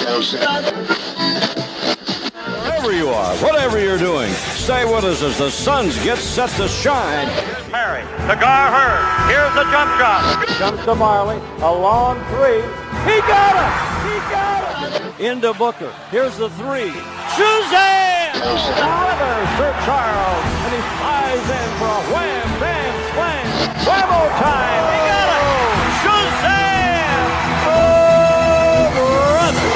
Wherever you are, whatever you're doing, stay with us as the Suns get set to shine. Here's Perry, to Gar Hurd. Here's the jump shot. Jumps to Marley, a long three. He got it! He got it! Into Booker. Here's the three. Shazam! Rivers for Charles, and he flies in for a wham, bam, slam. Whammo time! He got it! Shazam! Oh, brother!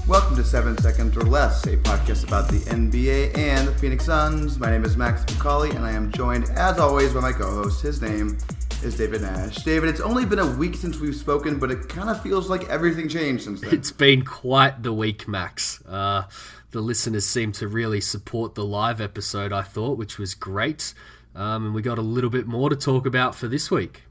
Welcome to 7 Seconds or Less, a podcast about the NBA and the Phoenix Suns. My name is Max Bucali, and I am joined, as always, by my co-host. His name is David Nash. David, it's only been a week since we've spoken, but it kind of feels like everything changed since then. It's been quite the week, Max. The listeners seem to really support the live episode, I thought, which was great. And we got a little bit more to talk about for this week.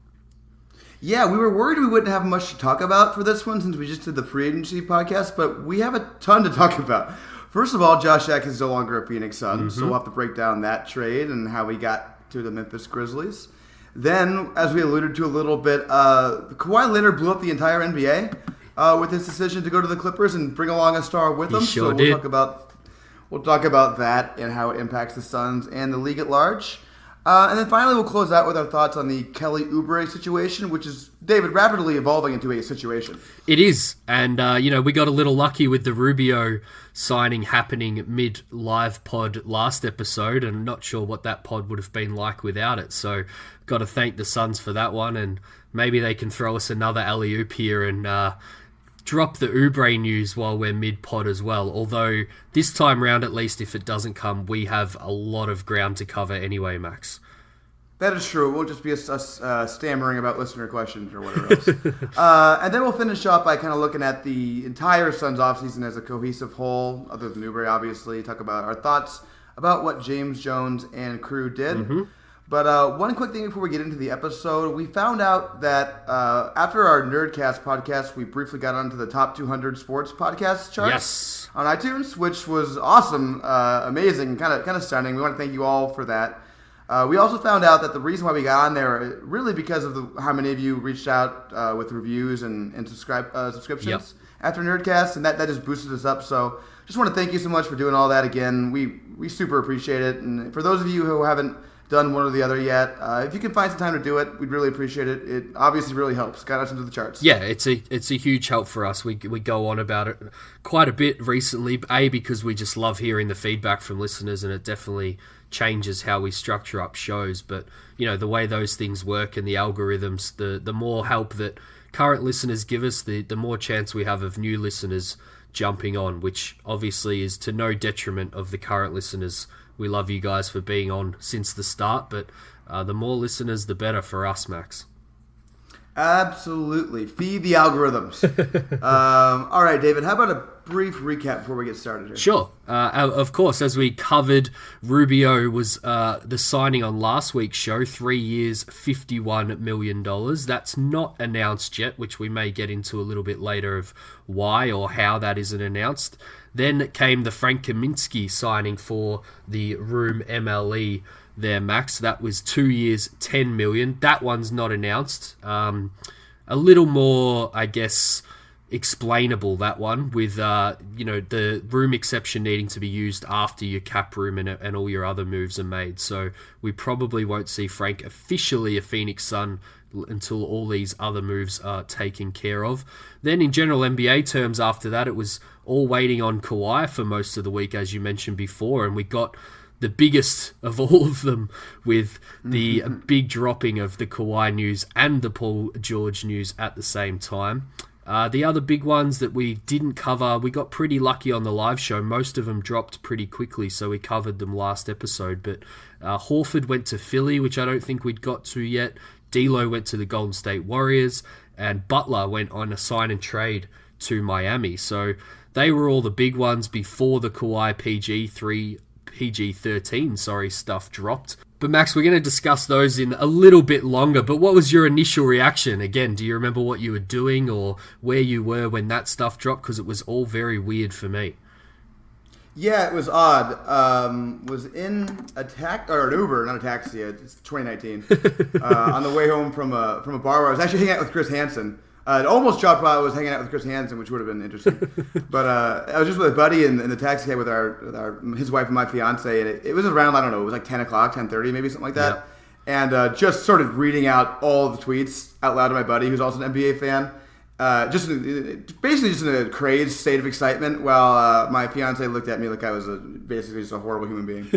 Yeah, we were worried we wouldn't have much to talk about for this one since we just did the free agency podcast, but we have a ton to talk about. First of all, Josh Jack is no longer a Phoenix Sun, so we'll have to break down that trade and how we got to the Memphis Grizzlies. Then, as we alluded to a little bit, Kawhi Leonard blew up the entire NBA with his decision to go to the Clippers and bring along a star with him. Sure so did. We'll talk about that and how it impacts the Suns and the league at large. And then finally, we'll close out with our thoughts on the Kelly Oubre situation, which is, David, rapidly evolving into a situation. It is. And, we got a little lucky with the Rubio signing happening mid-live pod last episode, and not sure what that pod would have been like without it. So, got to thank the Suns for that one, and maybe they can throw us another alley-oop here and drop the Oubre news while we're mid-pod as well. Although, this time round, at least, if it doesn't come, we have a lot of ground to cover anyway, Max. That is true. It won't just be us stammering about listener questions or whatever else. And then we'll finish up by kind of looking at the entire Suns offseason as a cohesive whole, other than Oubre, obviously. Talk about our thoughts about what James Jones and crew did. Mm-hmm. But one quick thing before we get into the episode, we found out that after our Nerdcast podcast, we briefly got onto the top 200 sports podcast charts on iTunes, which was awesome, amazing, kind of stunning. We want to thank you all for that. We also found out that the reason why we got on there, really because of how many of you reached out with reviews and subscriptions after Nerdcast, and that just boosted us up. So just want to thank you so much for doing all that again. We super appreciate it. And for those of you who haven't done one or the other yet, if you can find some time to do it, we'd really appreciate it. It obviously really helps. Got us into the charts. Yeah, it's a huge help for us. We go on about it quite a bit recently, because we just love hearing the feedback from listeners, and it definitely changes how we structure up shows. But the way those things work and the algorithms, the more help that current listeners give us, the more chance we have of new listeners jumping on, which obviously is to no detriment of the current listeners. We love you guys for being on since the start, but the more listeners, the better for us, Max. Absolutely. Feed the algorithms. All right, David, how about a brief recap before we get started here? Sure. Of course, as we covered, Rubio was the signing on last week's show, 3 years, $51 million. That's not announced yet, which we may get into a little bit later of why or how that isn't announced. Then came the Frank Kaminsky signing for the Room MLE there, Max. That was 2 years, $10 million. That one's not announced. A little more, I guess, explainable, that one, with the room exception needing to be used after your cap room and all your other moves are made. So we probably won't see Frank officially a Phoenix Sun until all these other moves are taken care of. Then in general NBA terms after that, it was all waiting on Kawhi for most of the week, as you mentioned before, and we got the biggest of all of them with the big dropping of the Kawhi news and the Paul George news at the same time. The other big ones that we didn't cover, we got pretty lucky on the live show. Most of them dropped pretty quickly, so we covered them last episode. But Horford went to Philly, which I don't think we'd got to yet. D'Lo went to the Golden State Warriors, and Butler went on a sign and trade to Miami. So they were all the big ones before the Kawhi PG13 stuff dropped. But Max, we're going to discuss those in a little bit longer. But what was your initial reaction? Again, do you remember what you were doing or where you were when that stuff dropped? Because it was all very weird for me. Yeah, it was odd. Was in an Uber, not a taxi. It's 2019. On the way home from a bar where I was actually hanging out with Chris Hansen. It almost dropped while I was hanging out with Chris Hansen, which would have been interesting. But I was just with a buddy in the taxi cab with his wife and my fiance, and it was around, I don't know, it was like 10 o'clock, 10:30, maybe something like that. Yep. And just started reading out all the tweets out loud to my buddy, who's also an NBA fan. Basically just in a crazed state of excitement while my fiance looked at me like I was basically just a horrible human being.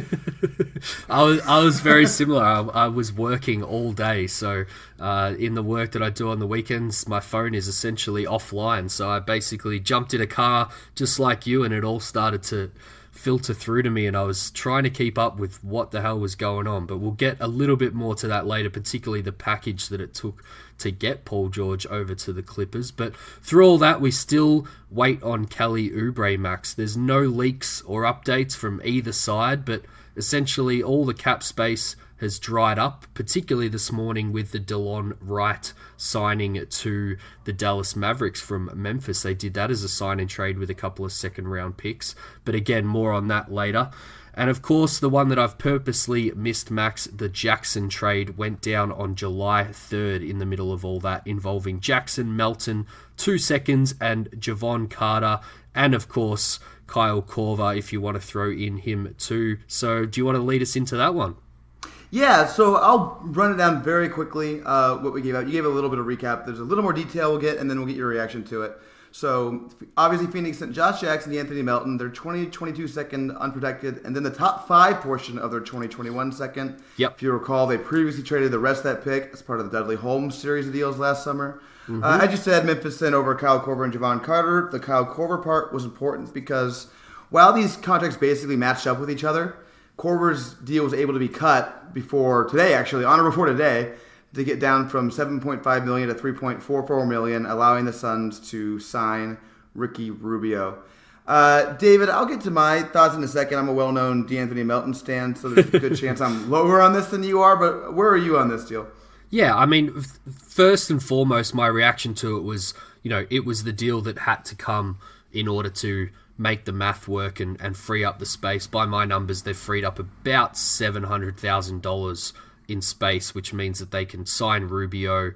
I was very similar. I was working all day, so in the work that I do on the weekends, my phone is essentially offline. So I basically jumped in a car just like you, and it all started to filter through to me, and I was trying to keep up with what the hell was going on. But we'll get a little bit more to that later, particularly the package that it took to get Paul George over to the Clippers. But through all that, we still wait on Kelly Oubre, Max. There's no leaks or updates from either side, but essentially all the cap space has dried up, particularly this morning with the DeLon Wright signing to the Dallas Mavericks from Memphis. They did that as a sign and trade with a couple of second-round picks. But again, more on that later. And of course, the one that I've purposely missed, Max, the Jackson trade went down on July 3rd in the middle of all that, involving Jackson, Melton, 2 seconds, and Javon Carter, and of course, Kyle Korver, if you want to throw in him too. So do you want to lead us into that one? Yeah, so I'll run it down very quickly, what we gave out. You gave a little bit of recap. There's a little more detail we'll get, and then we'll get your reaction to it. So, obviously, Phoenix sent Josh Jackson, Anthony Melton, their 2022 second unprotected, and then the top 5 portion of their 2021 second. Yep. If you recall, they previously traded the rest of that pick as part of the Dudley Holmes series of deals last summer. Mm-hmm. As you said, Memphis sent over Kyle Korver and Javon Carter. The Kyle Korver part was important because while these contracts basically matched up with each other, Korver's deal was able to be cut before today, actually, on or before today, to get down from $7.5 million to $3.44 million, allowing the Suns to sign Ricky Rubio. David, I'll get to my thoughts in a second. I'm a well-known DeAnthony Melton stan, so there's a good chance I'm lower on this than you are, but where are you on this deal? Yeah, I mean, first and foremost, my reaction to it was, it was the deal that had to come in order to make the math work and free up the space. By my numbers, they've freed up about $700,000 in space, which means that they can sign Rubio,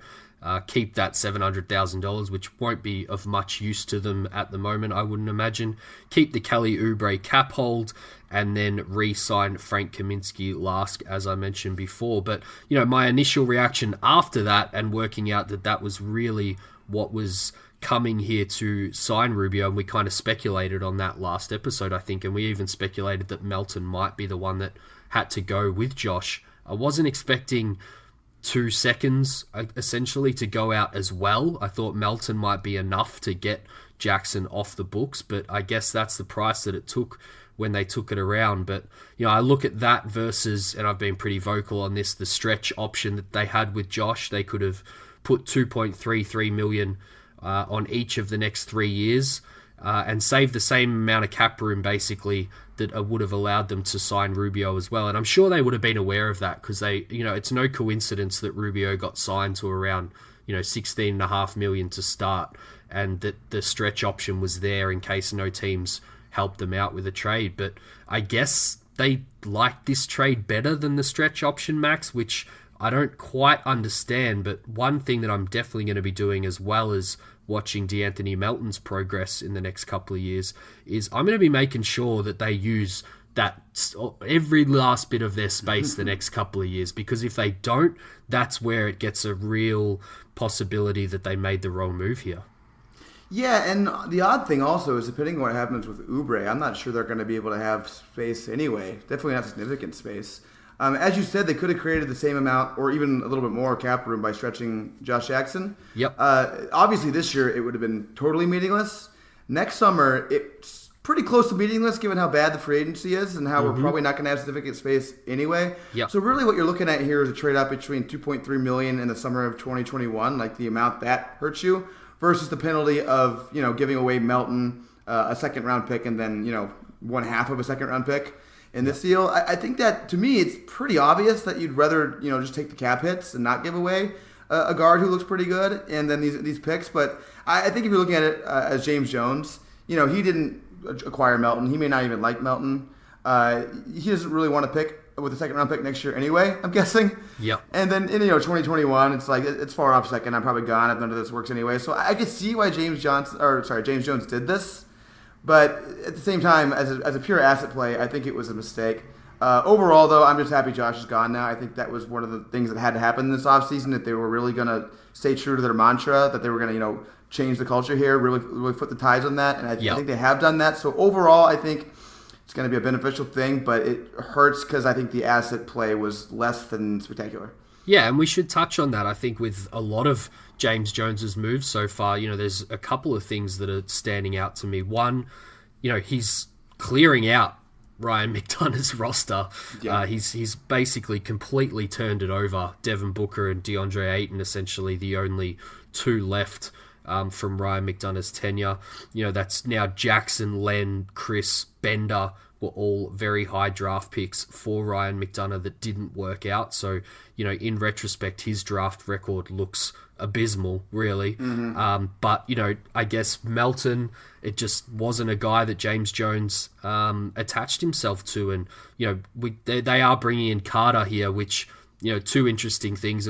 keep that $700,000, which won't be of much use to them at the moment, I wouldn't imagine. Keep the Kelly Oubre cap hold, and then re-sign Frank Kaminsky last, as I mentioned before. But, my initial reaction after that and working out that was really what was coming here to sign Rubio, and we kind of speculated on that last episode, I think, and we even speculated that Melton might be the one that had to go with Josh. I wasn't expecting 2 seconds, essentially, to go out as well. I thought Melton might be enough to get Jackson off the books, but I guess that's the price that it took when they took it around. But, I look at that versus, and I've been pretty vocal on this, the stretch option that they had with Josh. They could have put $2.33 million on each of the next 3 years and save the same amount of cap room, basically, that would have allowed them to sign Rubio as well. And I'm sure they would have been aware of that because it's no coincidence that Rubio got signed to around, $16.5 million to start, and that the stretch option was there in case no teams helped them out with a trade. But I guess they like this trade better than the stretch option, Max, which I don't quite understand. But one thing that I'm definitely going to be doing, as well as watching DeAnthony Melton's progress in the next couple of years, is I'm going to be making sure that they use that every last bit of their space the next couple of years, because if they don't, that's where it gets a real possibility that they made the wrong move here. Yeah, and the odd thing also is, depending on what happens with Oubre, I'm not sure they're going to be able to have space anyway. Definitely not significant space. As you said, they could have created the same amount or even a little bit more cap room by stretching Josh Jackson. Yep. Obviously, this year it would have been totally meaningless. Next summer, it's pretty close to meaningless given how bad the free agency is and how we're probably not going to have significant space anyway. Yep. So really what you're looking at here is a trade-up between $2.3 million in the summer of 2021, like the amount that hurts you, versus the penalty of, giving away Melton, a second-round pick, and then, 1/2 of a second-round pick. in this deal. I think that, to me, it's pretty obvious that you'd rather, just take the cap hits and not give away a guard who looks pretty good, and then these picks. But I think if you're looking at it as James Jones, he didn't acquire Melton. He may not even like Melton. He doesn't really want to pick with a second-round pick next year anyway, I'm guessing. Yep. And then, in 2021, it's like, it's far off second. I'm probably gone if none of this works anyway. So I could see why James Jones did this. But at the same time, as a pure asset play, I think it was a mistake. Overall, though, I'm just happy Josh is gone now. I think that was one of the things that had to happen this offseason, that they were really going to stay true to their mantra, that they were going to, change the culture here, really put the ties on that. And I think they have done that. So overall, I think it's going to be a beneficial thing, but it hurts because I think the asset play was less than spectacular. Yeah, and we should touch on that. I think with a lot of James Jones's moves so far, there's a couple of things that are standing out to me. One, he's clearing out Ryan McDonough's roster. Yeah. He's basically completely turned it over. Devin Booker and DeAndre Ayton, essentially the only two left from Ryan McDonough's tenure. That's now Jackson, Len, Chris, Bender were all very high draft picks for Ryan McDonough that didn't work out. So, in retrospect, his draft record looks abysmal, really. Mm-hmm. But, I guess Melton, it just wasn't a guy that James Jones attached himself to. And, they are bringing in Carter here, which, two interesting things.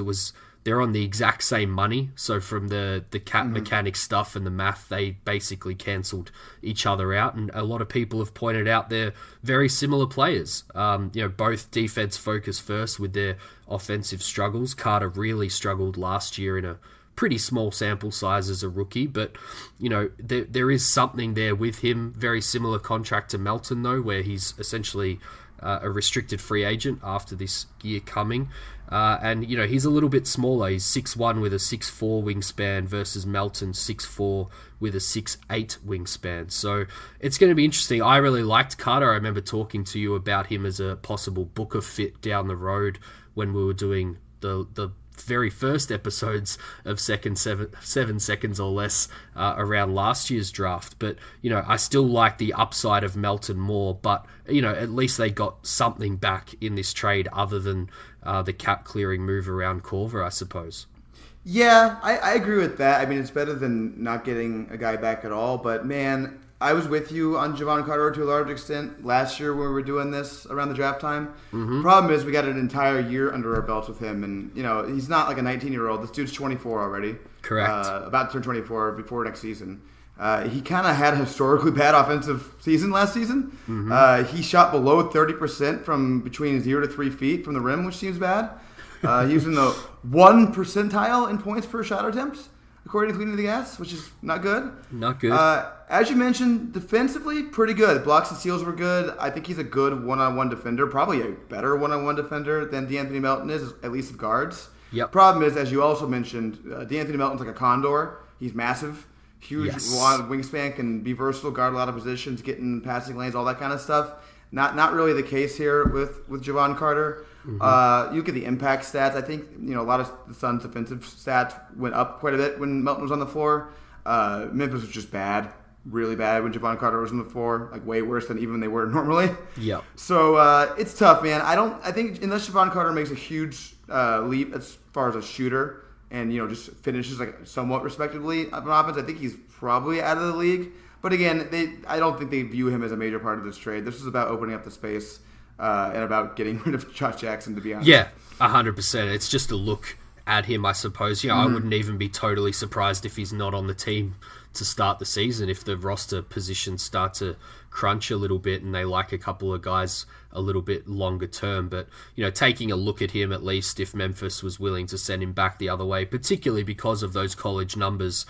They're on the exact same money. So from the cap mechanic stuff and the math, they basically cancelled each other out. And a lot of people have pointed out they're very similar players. Both defense focused first with their offensive struggles. Carter really struggled last year in a pretty small sample size as a rookie. But, there is something there with him. Very similar contract to Melton, though, where he's essentially a restricted free agent after this year coming. And, he's a little bit smaller. He's 6'1" with a 6'4" wingspan versus Melton 6'4" with a 6'8" wingspan. So it's going to be interesting. I really liked Carter. I remember talking to you about him as a possible Booker fit down the road when we were doing the very first episodes of 7 seconds or less around last year's draft. But, I still like the upside of Melton more, but, at least they got something back in this trade other than the cap clearing move around Korver, I suppose. Yeah, I agree with that. I mean, it's better than not getting a guy back at all, but man, I was with you on Jevon Carter to a large extent last year when we were doing this around the draft time. Mm-hmm. Problem is we got an entire year under our belts with him, and he's not like a 19-year-old. This dude's 24 already. Correct. About to turn 24 before next season. He kind of had a historically bad offensive season last season. Mm-hmm. He shot below 30% from between 0 to 3 feet from the rim, which seems bad. He was in the 1 percentile in points per shot attempts, according to Cleaning the Gas, which is not good. Not good. As you mentioned, defensively, pretty good. Blocks and steals were good. I think he's a good one-on-one defender, probably a better one-on-one defender than DeAnthony Melton is, at least with guards. Yep. Problem is, as you also mentioned, DeAnthony Melton's like a condor. He's massive, huge wingspan, can be versatile, guard a lot of positions, get in passing lanes, all that kind of stuff. Not really the case here with Jevon Carter. Mm-hmm. You get the impact stats. I think a lot of the Suns' defensive stats went up quite a bit when Melton was on the floor. Memphis was just bad, really bad when Jevon Carter was on the floor, like way worse than even they were normally. Yeah. So it's tough, man. I think unless Jevon Carter makes a huge leap as far as a shooter and just finishes like somewhat respectably on offense, I think he's probably out of the league. But again, I don't think they view him as a major part of this trade. This is about opening up the space and about getting rid of Josh Jackson, to be honest. Yeah, 100%. It's just a look at him, I suppose. I wouldn't even be totally surprised if he's not on the team to start the season, if the roster positions start to crunch a little bit and they like a couple of guys a little bit longer term. But, taking a look at him, at least if Memphis was willing to send him back the other way, particularly because of those college numbers,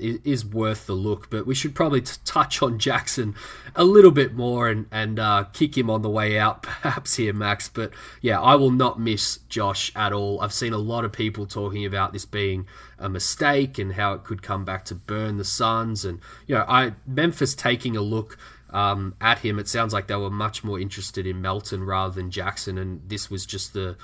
is worth the look. But we should probably touch on Jackson a little bit more and kick him on the way out, perhaps here, Max. But yeah, I will not miss Josh at all. I've seen a lot of people talking about this being a mistake and how it could come back to burn the Suns. And, Memphis taking a look at him, it sounds like they were much more interested in Melton rather than Jackson, and this was just the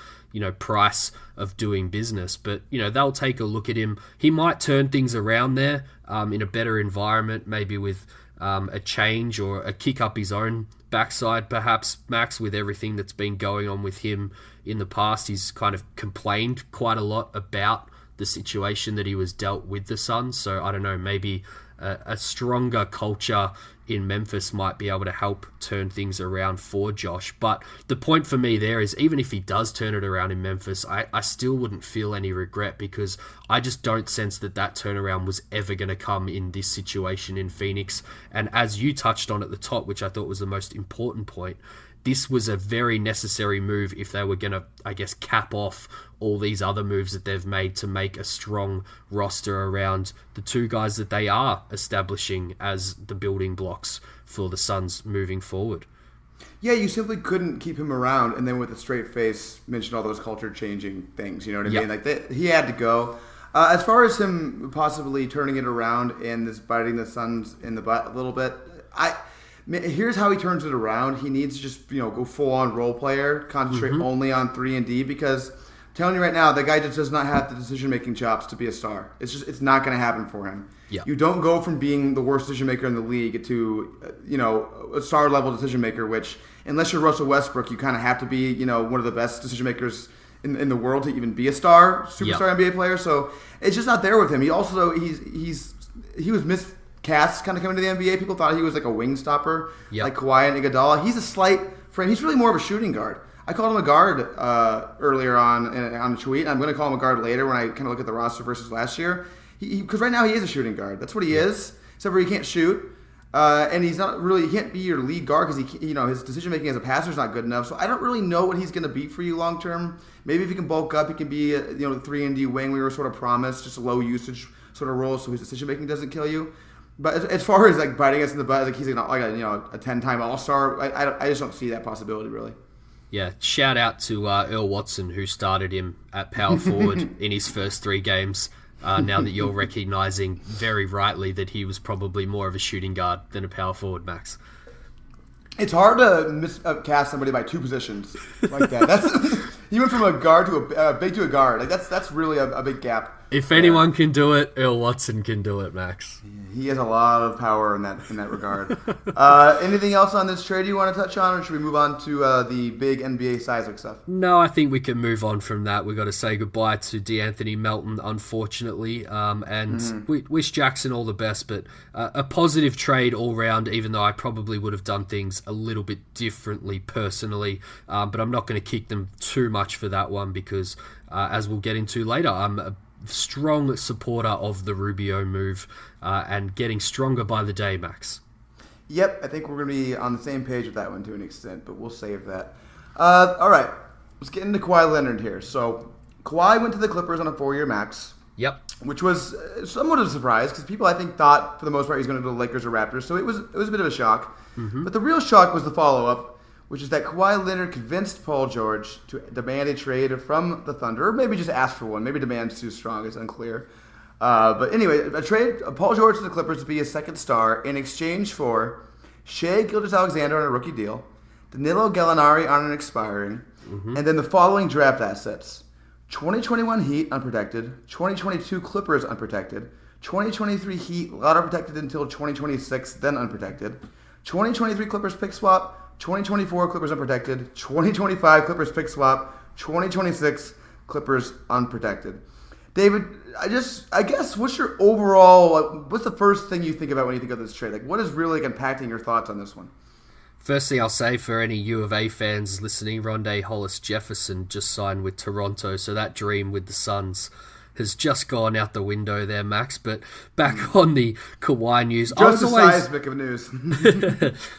price of doing business. But they'll take a look at him. He might turn things around there in a better environment, maybe with a change or a kick up his own backside, perhaps, Max, with everything that's been going on with him in the past. He's kind of complained quite a lot about the situation that he was dealt with the Suns. So I don't know, maybe a stronger culture in Memphis might be able to help turn things around for Josh. But the point for me there is, even if he does turn it around in Memphis, I still wouldn't feel any regret, because I just don't sense that turnaround was ever going to come in this situation in Phoenix. And as you touched on at the top, which I thought was the most important point, this was a very necessary move if they were going to, I guess, cap off all these other moves that they've made to make a strong roster around the two guys that they are establishing as the building blocks for the Suns moving forward. Yeah, you simply couldn't keep him around and then with a straight face mention all those culture-changing things, you know what I mean? Like, he had to go. As far as him possibly turning it around and this biting the Suns in the butt a little bit, here's how he turns it around. He needs to just, go full-on role player, concentrate only on 3 and D, because I'm telling you right now, the guy just does not have the decision-making chops to be a star. It's not going to happen for him. Yeah. You don't go from being the worst decision-maker in the league to, a star-level decision-maker, which, unless you're Russell Westbrook, you kind of have to be, one of the best decision-makers in the world to even be a superstar NBA player. So it's just not there with him. He also, he was miscast kind of coming to the NBA. People thought he was like a wing stopper, like Kawhi and Iguodala. He's a slight frame. He's really more of a shooting guard. I called him a guard earlier on a tweet. I'm going to call him a guard later when I kind of look at the roster versus last year. Because right now he is a shooting guard. That's what he is, except for he can't shoot. And he's not really, he can't be your lead guard because his decision making as a passer is not good enough. So I don't really know what he's going to be for you long term. Maybe if he can bulk up, he can be the 3-and-D wing we were sort of promised, just a low usage sort of role, so his decision making doesn't kill you. But as far as like biting us in the butt, like he's like a 10-time All-Star, I just don't see that possibility really. Yeah, shout out to Earl Watson, who started him at power forward in his first 3 games. Now that you're recognizing very rightly that he was probably more of a shooting guard than a power forward, Max. It's hard to miscast somebody by 2 positions like that. He went from a guard to a big to a guard. Like that's really a big gap. If anyone can do it, Earl Watson can do it, Max. He has a lot of power in that regard. Anything else on this trade you want to touch on, or should we move on to the big NBA seismic stuff? No, I think we can move on from that. We've got to say goodbye to DeAnthony Melton, unfortunately, and we wish Jackson all the best, but a positive trade all round, even though I probably would have done things a little bit differently personally, but I'm not going to kick them too much for that one because, as we'll get into later, I'm a strong supporter of the Rubio move and getting stronger by the day, Max. Yep, I think we're going to be on the same page with that one to an extent, but we'll save that. All right, let's get into Kawhi Leonard here. So Kawhi went to the Clippers on a 4-year max. Yep. Which was somewhat of a surprise because people, I think, thought for the most part he was going to go to the Lakers or Raptors, so it was a bit of a shock. But the real shock was the follow-up, which is that Kawhi Leonard convinced Paul George to demand a trade from the Thunder, or maybe just ask for one. Maybe demand's too strong, it's unclear. But anyway, a trade, Paul George to the Clippers to be a second star in exchange for Shai Gilgeous-Alexander on a rookie deal, Danilo Gallinari on an expiring, and then the following draft assets. 2021 Heat unprotected, 2022 Clippers unprotected, 2023 Heat not unprotected until 2026, then unprotected, 2023 Clippers pick swap, 2024 Clippers unprotected, 2025 Clippers pick swap, 2026 Clippers unprotected. David, I guess what's your overall, what's the first thing you think about when you think of this trade? Like, what is really impacting your thoughts on this one? First thing I'll say for any U of A fans listening, Rondé Hollis-Jefferson just signed with Toronto, so that dream with the Suns has just gone out the window there, Max. But back on the Kawhi news, seismic of news.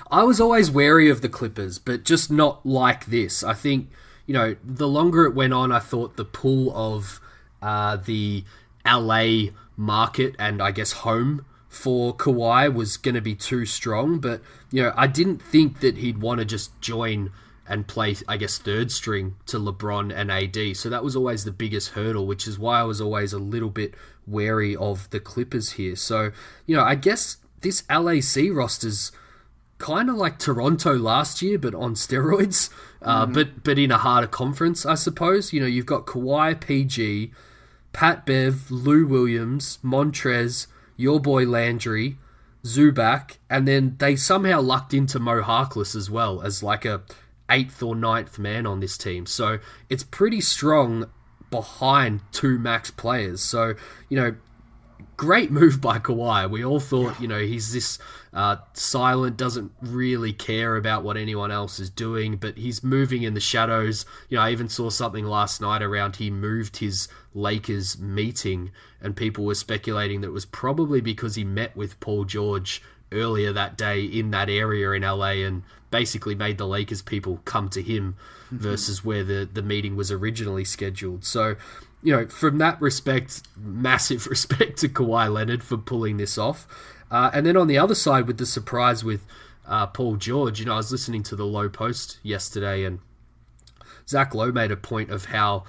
I was always wary of the Clippers, but just not like this. I think, the longer it went on, I thought the pull of the LA market and I guess home for Kawhi was going to be too strong, but I didn't think that he'd want to just join and play, I guess, third string to LeBron and AD. So that was always the biggest hurdle, which is why I was always a little bit wary of the Clippers here. So, I guess this LAC roster's kind of like Toronto last year, but on steroids, but in a harder conference, I suppose. You've got Kawhi, PG, Pat Bev, Lou Williams, Montrez, your boy Landry, Zubac, and then they somehow lucked into Mo Harkless as well as like a 8th or 9th man on this team. So it's pretty strong behind 2 max players. So, great move by Kawhi. We all thought, he's this silent, doesn't really care about what anyone else is doing, but he's moving in the shadows. I even saw something last night around he moved his Lakers meeting, and people were speculating that it was probably because he met with Paul George earlier that day in that area in LA and basically made the Lakers people come to him versus where the meeting was originally scheduled. So, from that respect, massive respect to Kawhi Leonard for pulling this off. And then on the other side, with the surprise with Paul George, I was listening to the Lowe Post yesterday, and Zach Lowe made a point of how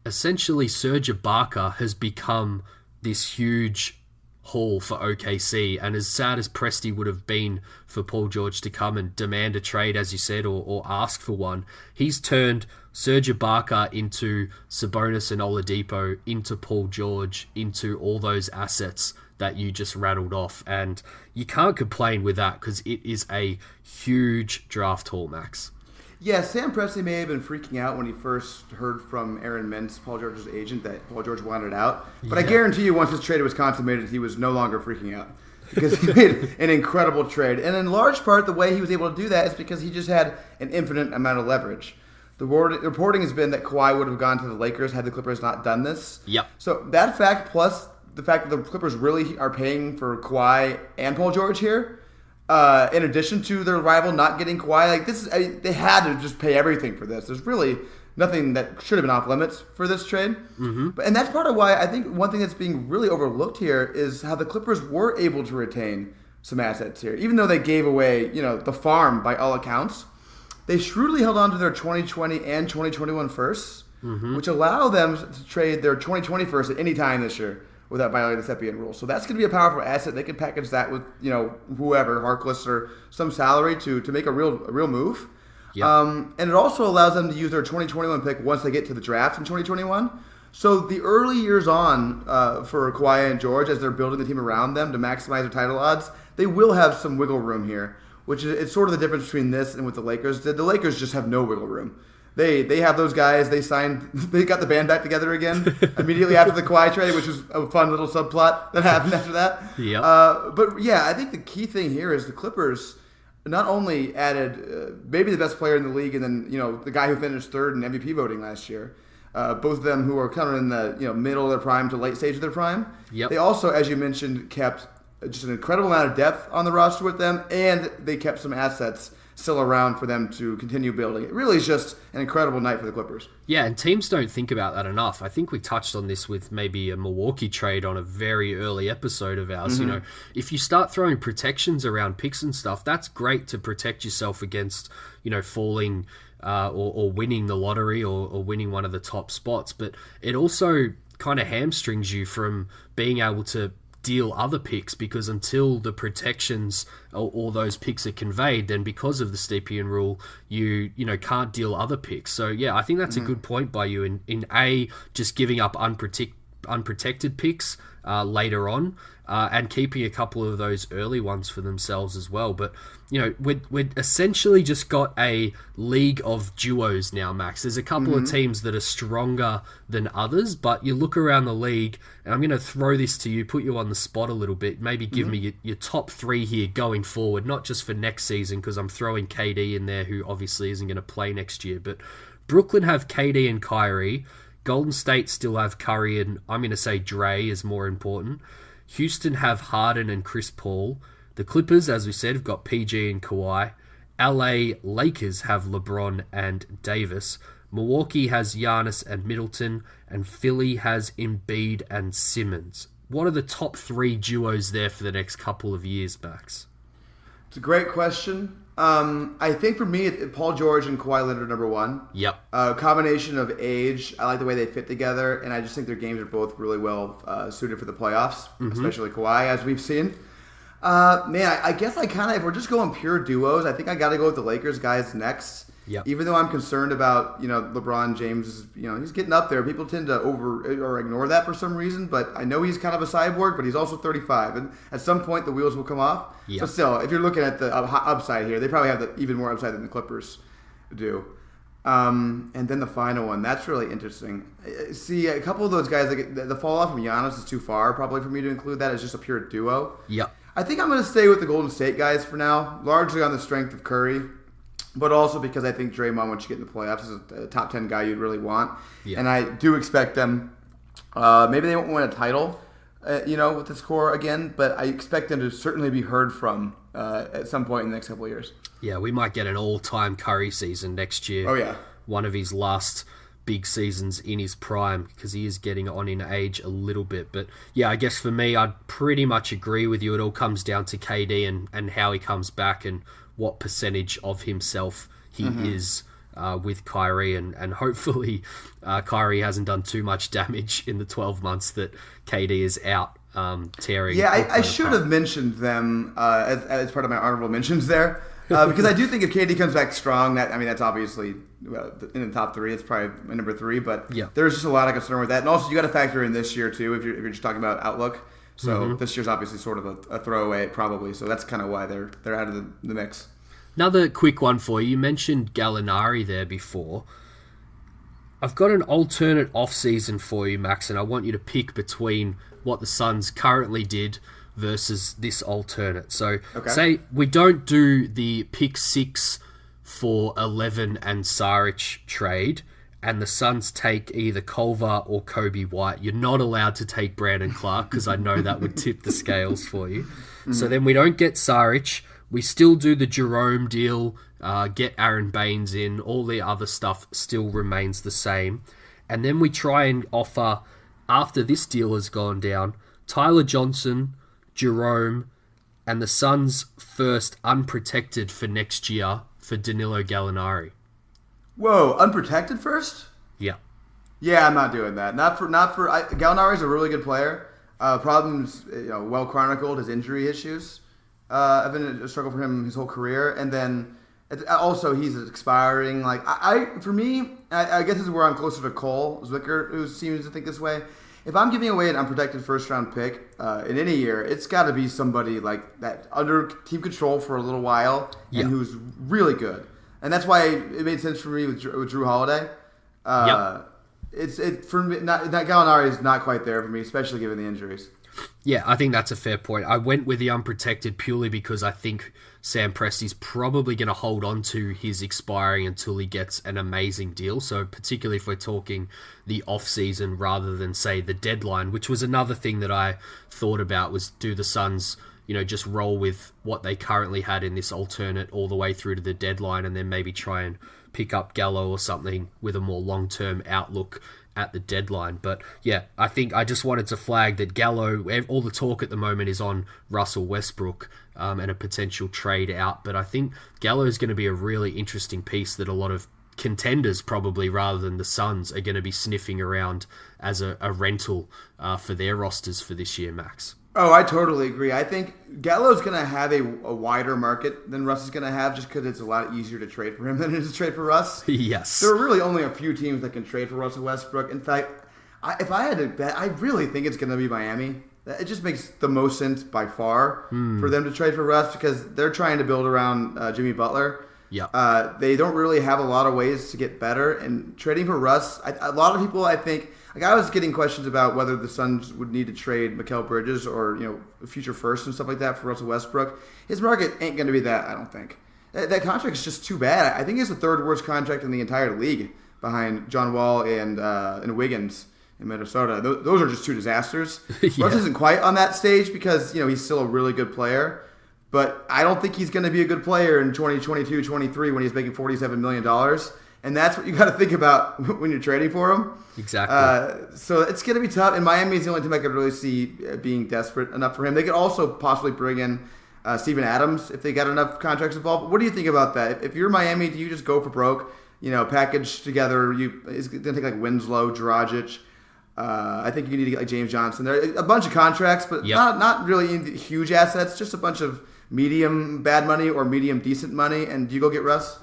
essentially Serge Ibaka has become this huge haul for OKC, and as sad as Presti would have been for Paul George to come and demand a trade, as you said, or ask for one, he's turned Serge Ibaka into Sabonis and Oladipo, into Paul George, into all those assets that you just rattled off, and you can't complain with that because it is a huge draft haul, Max. Yeah, Sam Presti may have been freaking out when he first heard from Aaron Mintz, Paul George's agent, that Paul George wanted out. But I guarantee you once this trade was consummated, he was no longer freaking out because he made an incredible trade. And in large part, the way he was able to do that is because he just had an infinite amount of leverage. The reporting has been that Kawhi would have gone to the Lakers had the Clippers not done this. Yep. So that fact, plus the fact that the Clippers really are paying for Kawhi and Paul George here, in addition to their rival not getting Kawhi, they had to just pay everything for this. There's really nothing that should have been off limits for this trade. Mm-hmm. And that's part of why I think one thing that's being really overlooked here is how the Clippers were able to retain some assets here. Even though they gave away, the farm by all accounts, they shrewdly held on to their 2020 and 2021 firsts, which allow them to trade their 2020 first at any time this year without violating the Seppian rule. So that's going to be a powerful asset. They can package that with, whoever, Harkless or some salary to make a real move. Yep. And it also allows them to use their 2021 pick once they get to the draft in 2021. So the early years on for Kawhi and George, as they're building the team around them to maximize their title odds, they will have some wiggle room here, which is it's sort of the difference between this and what the Lakers did. The Lakers just have no wiggle room. They have those guys. They got the band back together again immediately after the Kawhi trade, which was a fun little subplot that happened after that. Yep. But yeah, I think the key thing here is the Clippers not only added maybe the best player in the league, and then the guy who finished third in MVP voting last year. Both of them who are kind of in the middle of their prime to late stage of their prime. Yep. They also, as you mentioned, kept just an incredible amount of depth on the roster with them, and they kept some assets still around for them to continue building. It really is just an incredible night for the Clippers. Yeah, and teams don't think about that enough. I think we touched on this with maybe a Milwaukee trade on a very early episode of ours. Mm-hmm. If you start throwing protections around picks and stuff, that's great to protect yourself against, falling or winning the lottery or winning one of the top spots. But it also kind of hamstrings you from being able to deal other picks, because until the protections or those picks are conveyed, then because of the Stepien rule, you can't deal other picks. So yeah, I think that's a good point by you in just giving up unprotected picks later on, and keeping a couple of those early ones for themselves as well. But we've essentially just got a league of duos now, Max. There's a couple of teams that are stronger than others, but you look around the league, and I'm going to throw this to you, put you on the spot a little bit, maybe give me your top three here going forward, not just for next season, because I'm throwing KD in there, who obviously isn't going to play next year. But Brooklyn have KD and Kyrie. Golden State still have Curry, and I'm going to say Dre is more important. Houston have Harden and Chris Paul. The Clippers, as we said, have got PG and Kawhi. LA Lakers have LeBron and Davis. Milwaukee has Giannis and Middleton. And Philly has Embiid and Simmons. What are the top three duos there for the next couple of years, Max? It's a great question. I think for me, Paul George and Kawhi Leonard are number one. Yep. Combination of age. I like the way they fit together, and I just think their games are both really well suited for the playoffs, especially Kawhi, as we've seen. I guess if we're just going pure duos, I think I got to go with the Lakers guys next. Yep. Even though I'm concerned about, LeBron James, he's getting up there. People tend to ignore that for some reason, but I know he's kind of a cyborg, but he's also 35. And at some point, the wheels will come off. Yep. But still, if you're looking at the upside here, they probably have even more upside than the Clippers do. And then the final one, that's really interesting. See, a couple of those guys, like the fall off from Giannis is too far probably for me to include that as just a pure duo. Yeah. I think I'm going to stay with the Golden State guys for now, largely on the strength of Curry, but also because I think Draymond, once you get in the playoffs, is a top 10 guy you'd really want. Yeah. And I do expect them, maybe they won't win a title, with this core again, but I expect them to certainly be heard from at some point in the next couple of years. Yeah, we might get an all-time Curry season next year. Oh, yeah. One of his last big seasons in his prime, because he is getting on in age a little bit. But yeah, I guess for me, I'd pretty much agree with you. It all comes down to KD and how he comes back and what percentage of himself he is with Kyrie. And hopefully Kyrie hasn't done too much damage in the 12 months that KD is out tearing. Yeah, I should have mentioned them as part of my honorable mentions there. Because I do think if KD comes back strong, that's obviously in the top three. It's probably my number three, but there's just a lot of concern with that. And also, you got to factor in this year too if you're just talking about outlook. So this year's obviously sort of a throwaway, probably. So that's kind of why they're out of the mix. Another quick one for you. You mentioned Gallinari there before. I've got an alternate off-season for you, Max, and I want you to pick between what the Suns currently did versus this alternate. So say we don't do the pick 6 for 11 and Saric trade, and the Suns take either Culver or Kobe White. You're not allowed to take Brandon Clark because I know that would tip the scales for you. So then we don't get Saric. We still do the Jerome deal, get Aaron Baines in. All the other stuff still remains the same. And then we try and offer, after this deal has gone down, Tyler Johnson, Jerome, and the Suns' first unprotected for next year for Danilo Gallinari. Whoa, unprotected first? Yeah. Yeah, I'm not doing that. Gallinari's a really good player. Problems, well chronicled, his injury issues have been a struggle for him his whole career. And then also he's expiring. For me, I guess this is where I'm closer to Cole Zwicker, who seems to think this way. If I'm giving away an unprotected first-round pick in any year, it's got to be somebody like that under team control for a little while and who's really good. And that's why it made sense for me with Drew Holiday. It's for me. Gallinari is not quite there for me, especially given the injuries. Yeah, I think that's a fair point. I went with the unprotected purely because I think Sam Presti's probably going to hold on to his expiring until he gets an amazing deal. So particularly if we're talking the off-season rather than, say, the deadline, which was another thing that I thought about was do the Suns, just roll with what they currently had in this alternate all the way through to the deadline and then maybe try and pick up Gallo or something with a more long-term outlook at the deadline. But yeah, I think I just wanted to flag that Gallo, all the talk at the moment is on Russell Westbrook and a potential trade out. But I think Gallo is going to be a really interesting piece that a lot of contenders probably rather than the Suns are going to be sniffing around as a rental for their rosters for this year, Max. Oh, I totally agree. I think Gallo's going to have a wider market than Russ is going to have just because it's a lot easier to trade for him than it is to trade for Russ. Yes. There are really only a few teams that can trade for Russell Westbrook. In fact, if I had to bet, I really think it's going to be Miami. It just makes the most sense by far for them to trade for Russ because they're trying to build around Jimmy Butler. Yeah. They don't really have a lot of ways to get better. And trading for Russ, a lot of people, I think... I was getting questions about whether the Suns would need to trade Mikal Bridges or future first and stuff like that for Russell Westbrook. His market ain't going to be that, I don't think. That contract is just too bad. I think it's the third worst contract in the entire league behind John Wall and Wiggins in Minnesota. Those are just two disasters. Yeah. Russ isn't quite on that stage because he's still a really good player, but I don't think he's going to be a good player in 2022-23 when he's making $47 million. And that's what you got to think about when you're trading for him. Exactly. So it's going to be tough. And Miami's the only team I could really see being desperate enough for him. They could also possibly bring in Steven Adams if they got enough contracts involved. What do you think about that? If you're Miami, do you just go for broke? Package together. It's going to take like Winslow, Dragic. I think you need to get like James Johnson. There a bunch of contracts, but not really huge assets. Just a bunch of medium bad money or medium decent money. And do you go get Russ?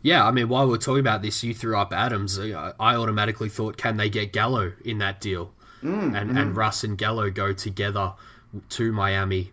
Yeah, I mean, while we're talking about this, you threw up Adams. I automatically thought, can they get Gallo in that deal? And Russ and Gallo go together to Miami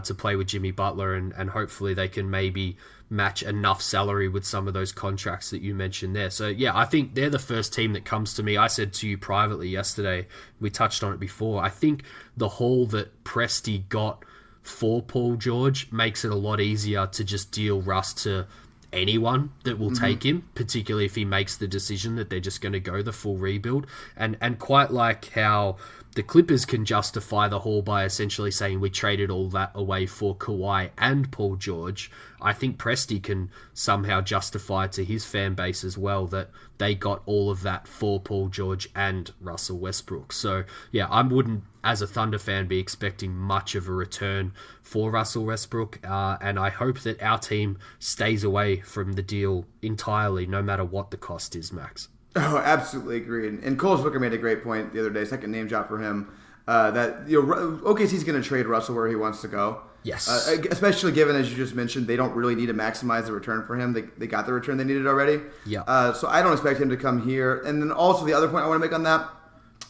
to play with Jimmy Butler, and hopefully they can maybe match enough salary with some of those contracts that you mentioned there. So, yeah, I think they're the first team that comes to me. I said to you privately yesterday, we touched on it before, I think the haul that Presti got for Paul George makes it a lot easier to just deal Russ to anyone that will take him, particularly if he makes the decision that they're just going to go the full rebuild. And quite like how the Clippers can justify the haul by essentially saying we traded all that away for Kawhi and Paul George, I think Presti can somehow justify to his fan base as well that they got all of that for Paul George and Russell Westbrook. So, yeah, I wouldn't, as a Thunder fan, be expecting much of a return for Russell Westbrook, and I hope that our team stays away from the deal entirely, no matter what the cost is, Max. Oh, absolutely agreed. And Cole Booker made a great point the other day, second name drop for him, that OKC's going to trade Russell where he wants to go. Yes. Especially given, as you just mentioned, they don't really need to maximize the return for him. They got the return they needed already. Yeah. So I don't expect him to come here. And then also the other point I want to make on that,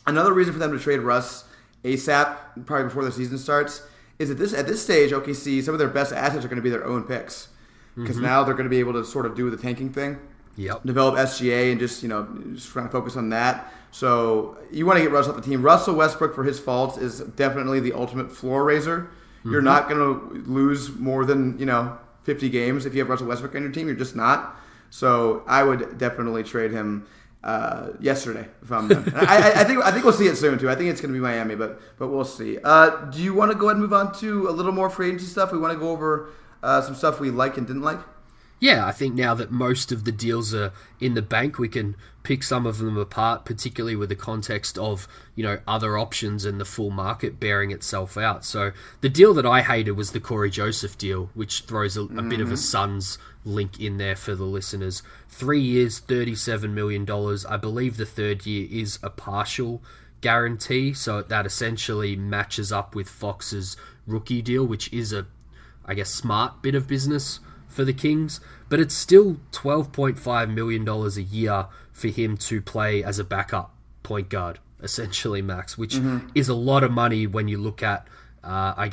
another reason for them to trade Russ ASAP, probably before the season starts, is at this stage, OKC, some of their best assets are going to be their own picks. Because now they're going to be able to sort of do the tanking thing. Yep. Develop SGA and just trying to focus on that. So you want to get Russ off the team. Russell Westbrook, for his faults, is definitely the ultimate floor raiser. You're not going to lose more than 50 games if you have Russell Westbrook on your team. You're just not. So I would definitely trade him yesterday if I'm done. I think we'll see it soon too. I think it's going to be Miami, but we'll see. Do you want to go ahead and move on to a little more free agency stuff? We want to go over some stuff we like and didn't like. Yeah, I think now that most of the deals are in the bank, we can pick some of them apart, particularly with the context of, other options and the full market bearing itself out. So the deal that I hated was the Corey Joseph deal, which throws a bit of a Suns link in there for the listeners. 3 years, $37 million. I believe the third year is a partial guarantee, so that essentially matches up with Fox's rookie deal, which is a, smart bit of business for the Kings, but it's still $12.5 million a year for him to play as a backup point guard, essentially, Max, which is a lot of money when you look at,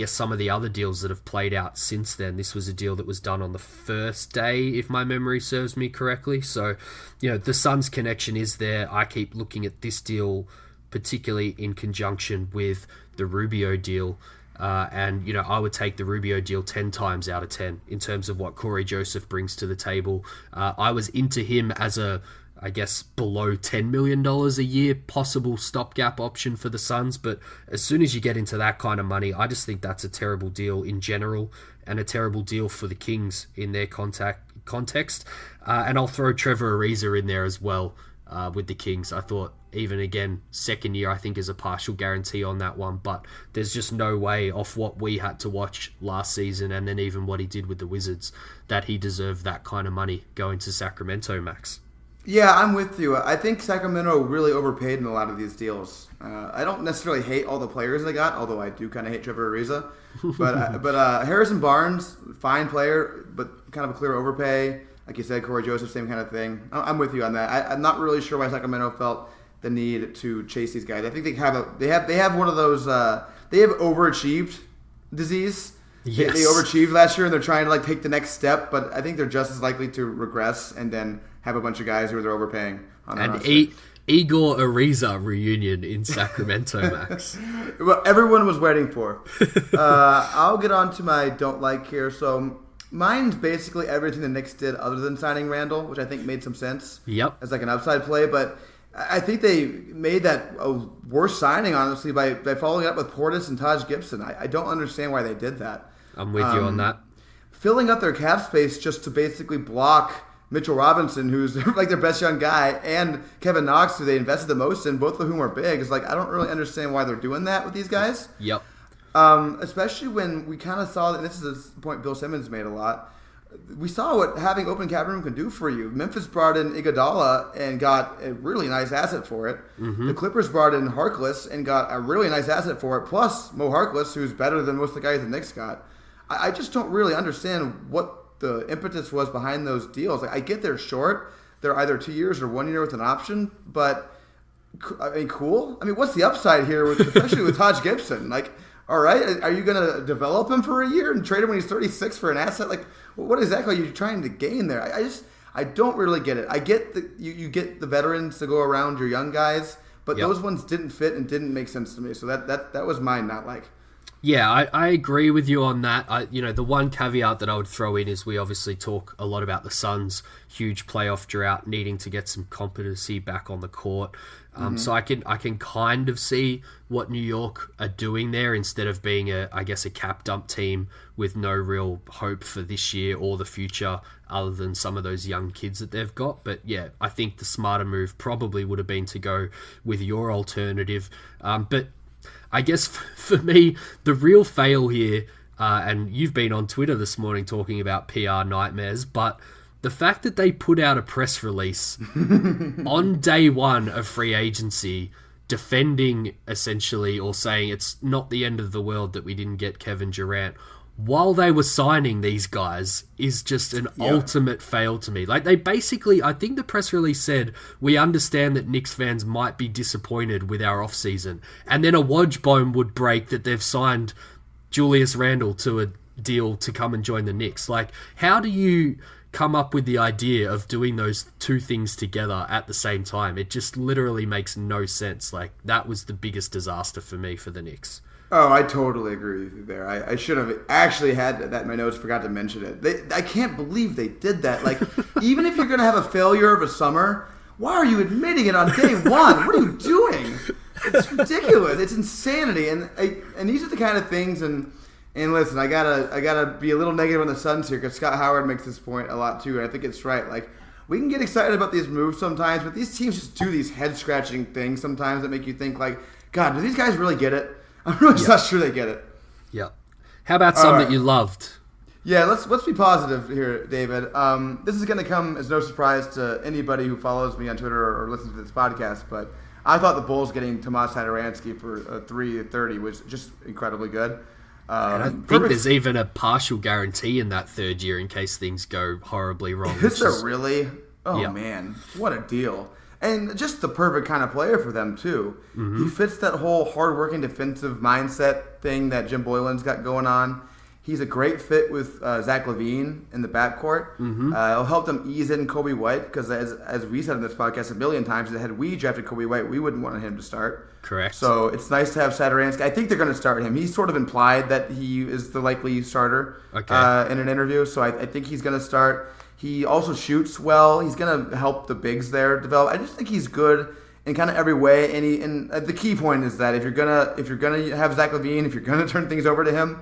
some of the other deals that have played out since then. This was a deal that was done on the first day, if my memory serves me correctly. So, the Suns connection is there. I keep looking at this deal, particularly in conjunction with the Rubio deal. I would take the Rubio deal 10 times out of 10 in terms of what Corey Joseph brings to the table. I was into him as a, below $10 million a year possible stopgap option for the Suns. But as soon as you get into that kind of money, I just think that's a terrible deal in general and a terrible deal for the Kings in their context. And I'll throw Trevor Ariza in there as well with the Kings. I thought, even again, second year, I think is a partial guarantee on that one, but there's just no way off what we had to watch last season and then even what he did with the Wizards that he deserved that kind of money going to Sacramento, Max. Yeah, I'm with you. I think Sacramento really overpaid in a lot of these deals. I don't necessarily hate all the players they got, although I do kind of hate Trevor Ariza. But Harrison Barnes, fine player, but kind of a clear overpay. Like you said, Corey Joseph, same kind of thing. I'm with you on that. I'm not really sure why Sacramento felt the need to chase these guys. I think they have one of those they have overachieved disease. Yes. They overachieved last year and they're trying to take the next step, but I think they're just as likely to regress and then have a bunch of guys who they're overpaying on their roster. Igor Ariza reunion in Sacramento, Max. Well, everyone was waiting for. I'll get on to my don't like here. So mine's basically everything the Knicks did other than signing Randall, which I think made some sense. Yep. As like an upside play, but I think they made that a worse signing, honestly, by following it up with Portis and Taj Gibson. I don't understand why they did that. I'm with you on that. Filling up their cap space just to basically block Mitchell Robinson, who's like their best young guy, and Kevin Knox, who they invested the most in, both of whom are big. It's like, I don't really understand why they're doing that with these guys. Yep. Especially when we kind of saw that, and this is a point Bill Simmons made a lot, we saw what having open cap room can do for you. Memphis brought in Iguodala and got a really nice asset for it. Mm-hmm. The Clippers brought in Harkless and got a really nice asset for it, plus Mo Harkless, who's better than most of the guys the Knicks got. I just don't really understand what the impetus was behind those deals. Like, I get they're short. They're either 2 years or 1 year with an option, but I mean, cool. I mean, what's the upside here, especially with Taj Gibson? Like, all right, are you going to develop him for a year and trade him when he's 36 for an asset? Like, what exactly are you trying to gain there? I don't really get it. I get you get the veterans to go around your young guys, but those ones didn't fit and didn't make sense to me. So that was mine not like. Yeah, I agree with you on that. The one caveat that I would throw in is we obviously talk a lot about the Suns' huge playoff drought, needing to get some competency back on the court. So I can kind of see what New York are doing there instead of being a cap dump team with no real hope for this year or the future other than some of those young kids that they've got. But yeah, I think the smarter move probably would have been to go with your alternative. But I guess for me, the real fail here, and you've been on Twitter this morning talking about PR nightmares, but the fact that they put out a press release on day one of free agency defending essentially or saying it's not the end of the world that we didn't get Kevin Durant while they were signing these guys is just an ultimate fail to me. Like, they basically, I think the press release said, we understand that Knicks fans might be disappointed with our offseason. And then a Woj would break that they've signed Julius Randle to a deal to come and join the Knicks. Like, how do you come up with the idea of doing those two things together at the same time? It just literally makes no sense. Like, that was the biggest disaster for me for the Knicks. Oh, I totally agree with you there. I should have actually had that in my notes, forgot to mention it. I can't believe they did that. Like, even if you're going to have a failure of a summer, why are you admitting it on day one? What are you doing? It's ridiculous. It's insanity. And these are the kind of things, and listen, I gotta be a little negative on the Suns here because Scott Howard makes this point a lot too, and I think it's right. Like, we can get excited about these moves sometimes, but these teams just do these head-scratching things sometimes that make you think, like, God, do these guys really get it? I'm really not sure they get it. Yeah. How about some that you loved? Yeah, let's be positive here, David. This is going to come as no surprise to anybody who follows me on Twitter or listens to this podcast, but I thought the Bulls getting Tomas Satoransky for a 3-30 was just incredibly good. And I think there's even a partial guarantee in that third year in case things go horribly wrong. Is there really? Oh, man. What a deal. And just the perfect kind of player for them, too. Mm-hmm. He fits that whole hard-working defensive mindset thing that Jim Boylan's got going on. He's a great fit with Zach LaVine in the backcourt. Mm-hmm. It'll help them ease in Kobe White because, as we said in this podcast a million times, that had we drafted Kobe White, we wouldn't want him to start. Correct. So it's nice to have Satoransky. I think they're going to start him. He's sort of implied that he is the likely starter in an interview, so I think he's going to start. He also shoots well. He's going to help the bigs there develop. I just think he's good in kind of every way. And the key point is that if you're gonna have Zach LaVine, if you're gonna turn things over to him,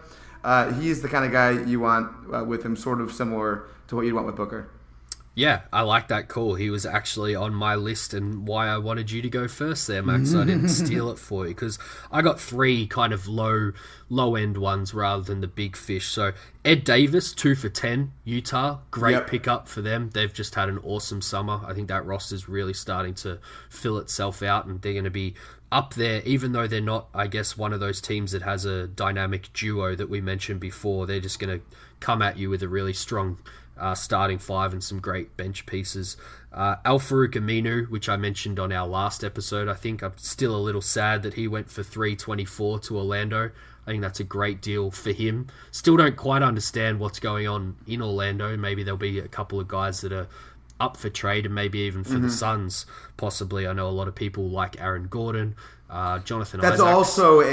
he's the kind of guy you want with him, sort of similar to what you'd want with Booker. Yeah, I like that call. He was actually on my list and why I wanted you to go first there, Max. I didn't steal it for you because I got three kind of low-end ones rather than the big fish. So Ed Davis, 2 for 10, Utah. Great pickup for them. They've just had an awesome summer. I think that roster's really starting to fill itself out and they're going to be up there, even though they're not, I guess, one of those teams that has a dynamic duo that we mentioned before. They're just going to come at you with a really strong starting five and some great bench pieces. Al-Farouq Aminu, which I mentioned on our last episode, I think I'm still a little sad that he went for $324 to Orlando. I think that's a great deal for him. Still don't quite understand what's going on in Orlando. Maybe there'll be a couple of guys that are up for trade and maybe even for the Suns, possibly. I know a lot of people like Aaron Gordon, Jonathan That's Isaacs. Also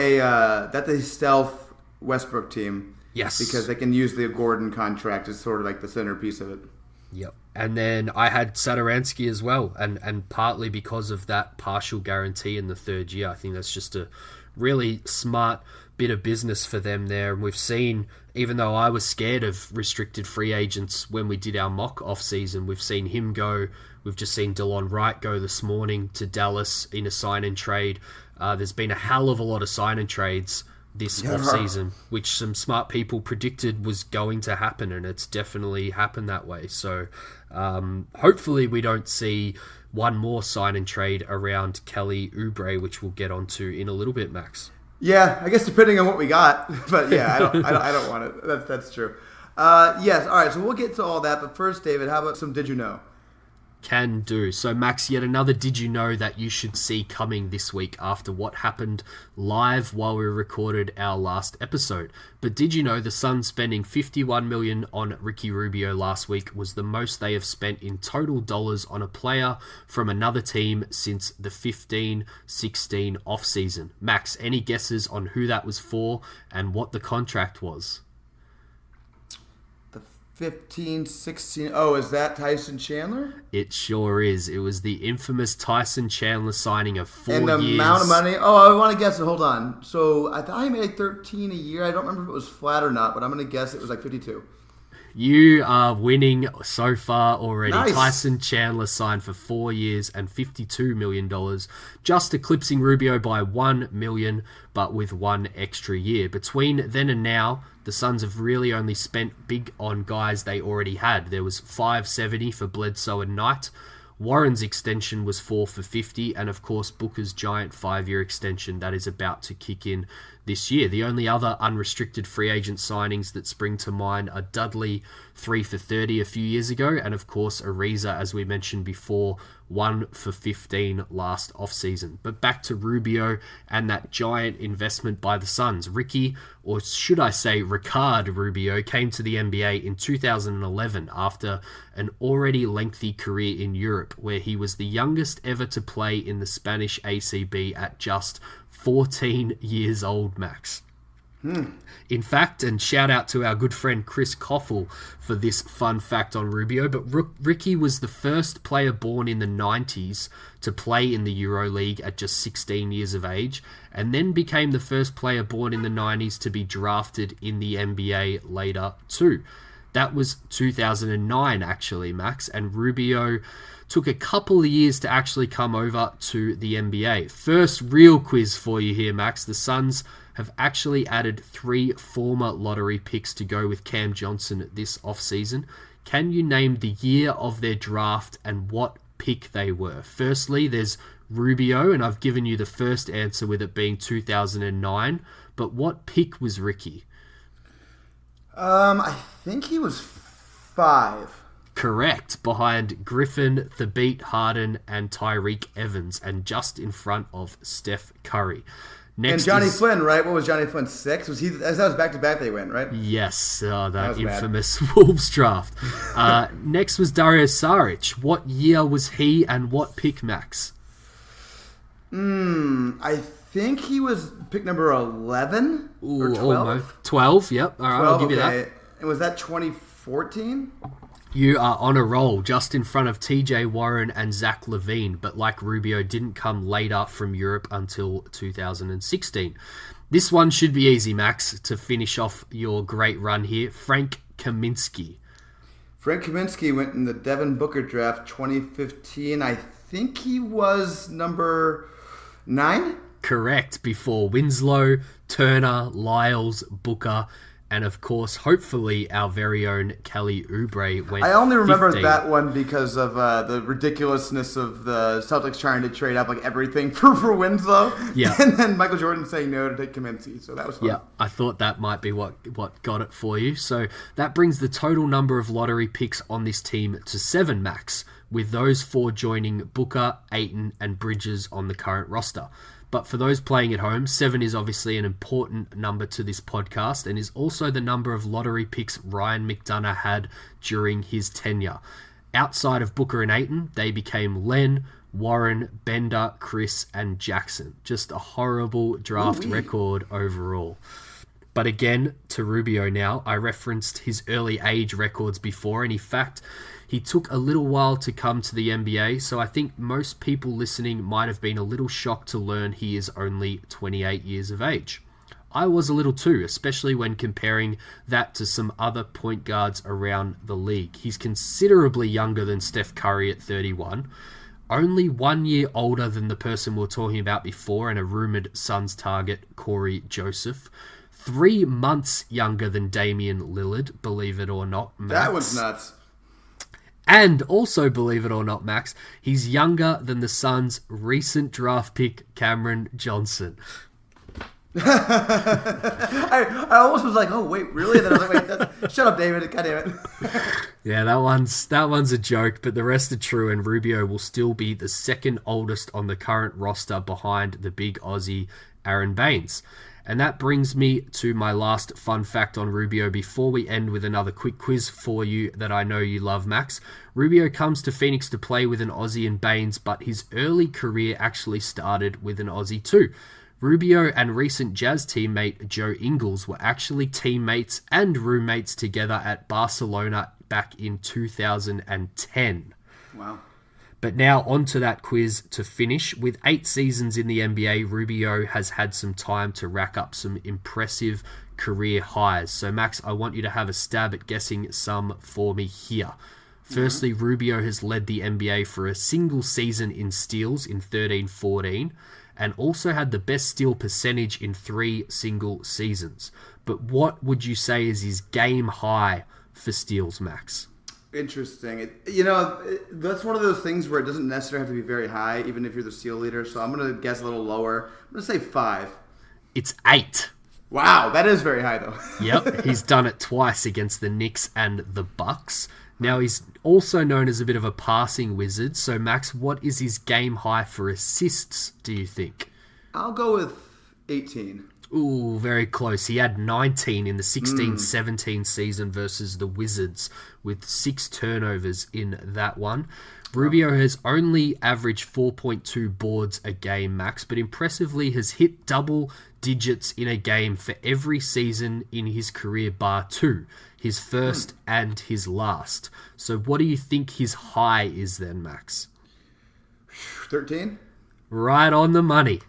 that's a stealth Westbrook team. Yes. Because they can use the Gordon contract as sort of like the centerpiece of it. Yep. And then I had Satoransky as well, and partly because of that partial guarantee in the third year. I think that's just a really smart bit of business for them there. And we've seen, even though I was scared of restricted free agents when we did our mock off-season, we've seen him go. We've just seen DeLon Wright go this morning to Dallas in a sign-and trade. There's been a hell of a lot of sign-and trades this off-season, which some smart people predicted was going to happen, and it's definitely happened that way. So hopefully we don't see one more sign-and-trade around Kelly Oubre, which we'll get onto in a little bit, Max. Yeah, I guess depending on what we got, but yeah, I don't want it. That's true. Yes, all right, so we'll get to all that, but first, David, how about some Did You Know? Can do. So, Max, yet another Did You Know that you should see coming this week after what happened live while we recorded our last episode. But did you know the Suns spending $51 million on Ricky Rubio last week was the most they have spent in total dollars on a player from another team since the 15-16 offseason? Max, any guesses on who that was for and what the contract was? 15, 16. Oh, is that Tyson Chandler? It sure is. It was the infamous Tyson Chandler signing of 4 years. And the amount of money? Oh, I want to guess it. Hold on. So I thought he made 13 a year. I don't remember if it was flat or not, but I'm going to guess it was like 52. You are winning so far already. Nice. Tyson Chandler signed for 4 years and $52 million, just eclipsing Rubio by $1 million, but with one extra year. Between then and now, the Suns have really only spent big on guys they already had. There was $570 for Bledsoe and Knight. Warren's extension was $4 for $50, and of course Booker's giant 5-year extension that is about to kick in this year. The only other unrestricted free agent signings that spring to mind are Dudley, 3 for $30 a few years ago, and of course Ariza, as we mentioned before, 1 for $15 last offseason. But back to Rubio and that giant investment by the Suns. Ricky, or should I say Ricard Rubio, came to the NBA in 2011 after an already lengthy career in Europe, where he was the youngest ever to play in the Spanish ACB at just 14 years old, Max. In fact, and shout out to our good friend Chris Koffel for this fun fact on Rubio, but Ricky was the first player born in the 90s to play in the EuroLeague at just 16 years of age, and then became the first player born in the 90s to be drafted in the NBA later too. That was 2009 actually, Max, and Rubio took a couple of years to actually come over to the NBA. First real quiz for you here, Max. The Suns have actually added 3 former lottery picks to go with Cam Johnson this offseason. Can you name the year of their draft and what pick they were? Firstly, there's Rubio, and I've given you the first answer with it being 2009, but what pick was Ricky? I think he was 5. Correct, behind Griffin, The Beat, Harden, and Tyreek Evans, and just in front of Steph Curry. Next and Johnny Flynn, right? What was Johnny Flynn, 6? Was he? That was back-to-back they went, right? Yes, that infamous bad. Wolves draft. Next was Dario Saric. What year was he and what pick, Max? I think he was pick number 11 or 12? Almost. 12, yep. All right, 12, I'll give you that. And was that 2014? You are on a roll, just in front of TJ Warren and Zach LaVine, but like Rubio, didn't come later from Europe until 2016. This one should be easy, Max, to finish off your great run here. Frank Kaminsky. Frank Kaminsky went in the Devin Booker draft 2015. I think he was number 9? Correct, before Winslow, Turner, Lyles, Booker, and of course, hopefully, our very own Kelly Oubre went. I only remember 15. that one because of the ridiculousness of the Celtics trying to trade up like everything for Winslow. Yeah. And then Michael Jordan saying no to take Kaminsky. So that was fun. Yeah, I thought that might be what got it for you. So that brings the total number of lottery picks on this team to 7, Max, with those 4 joining Booker, Ayton, and Bridges on the current roster. But for those playing at home, 7 is obviously an important number to this podcast and is also the number of lottery picks Ryan McDonough had during his tenure. Outside of Booker and Ayton, they became Len, Warren, Bender, Chris, and Jackson. Just a horrible draft record overall. But again, to Rubio now, I referenced his early age records before, and in fact, he took a little while to come to the NBA, so I think most people listening might have been a little shocked to learn he is only 28 years of age. I was a little too, especially when comparing that to some other point guards around the league. He's considerably younger than Steph Curry at 31, only 1 year older than the person we were talking about before and a rumoured Suns target, Corey Joseph. 3 months younger than Damian Lillard, believe it or not, Max. That was nuts. And also, believe it or not, Max, he's younger than the Suns' recent draft pick, Cameron Johnson. I almost was like, oh wait, really? And then I was like, wait, shut up, David. God damn it. Yeah, that one's a joke, but the rest are true, and Rubio will still be the second oldest on the current roster behind the big Aussie Aaron Baines. And that brings me to my last fun fact on Rubio before we end with another quick quiz for you that I know you love, Max. Rubio comes to Phoenix to play with an Aussie and Baines, but his early career actually started with an Aussie too. Rubio and recent Jazz teammate Joe Ingles were actually teammates and roommates together at Barcelona back in 2010. Wow. But now onto that quiz to finish. With 8 seasons in the NBA, Rubio has had some time to rack up some impressive career highs. So Max, I want you to have a stab at guessing some for me here. Firstly, Rubio has led the NBA for a single season in steals in 13-14 and also had the best steal percentage in 3 single seasons. But what would you say is his game high for steals, Max? Interesting. That's one of those things where it doesn't necessarily have to be very high, even if you're the steal leader. So I'm going to guess a little lower. I'm going to say 5. It's 8. Wow, that is very high, though. Yep, he's done it twice against the Knicks and the Bucks. Now, he's also known as a bit of a passing wizard. So, Max, what is his game high for assists, do you think? I'll go with 18. Ooh, very close. He had 19 in the 16-17 season versus the Wizards with 6 turnovers in that one. Rubio has only averaged 4.2 boards a game, Max, but impressively has hit double digits in a game for every season in his career bar 2, his first and his last. So what do you think his high is then, Max? 13? Right on the money.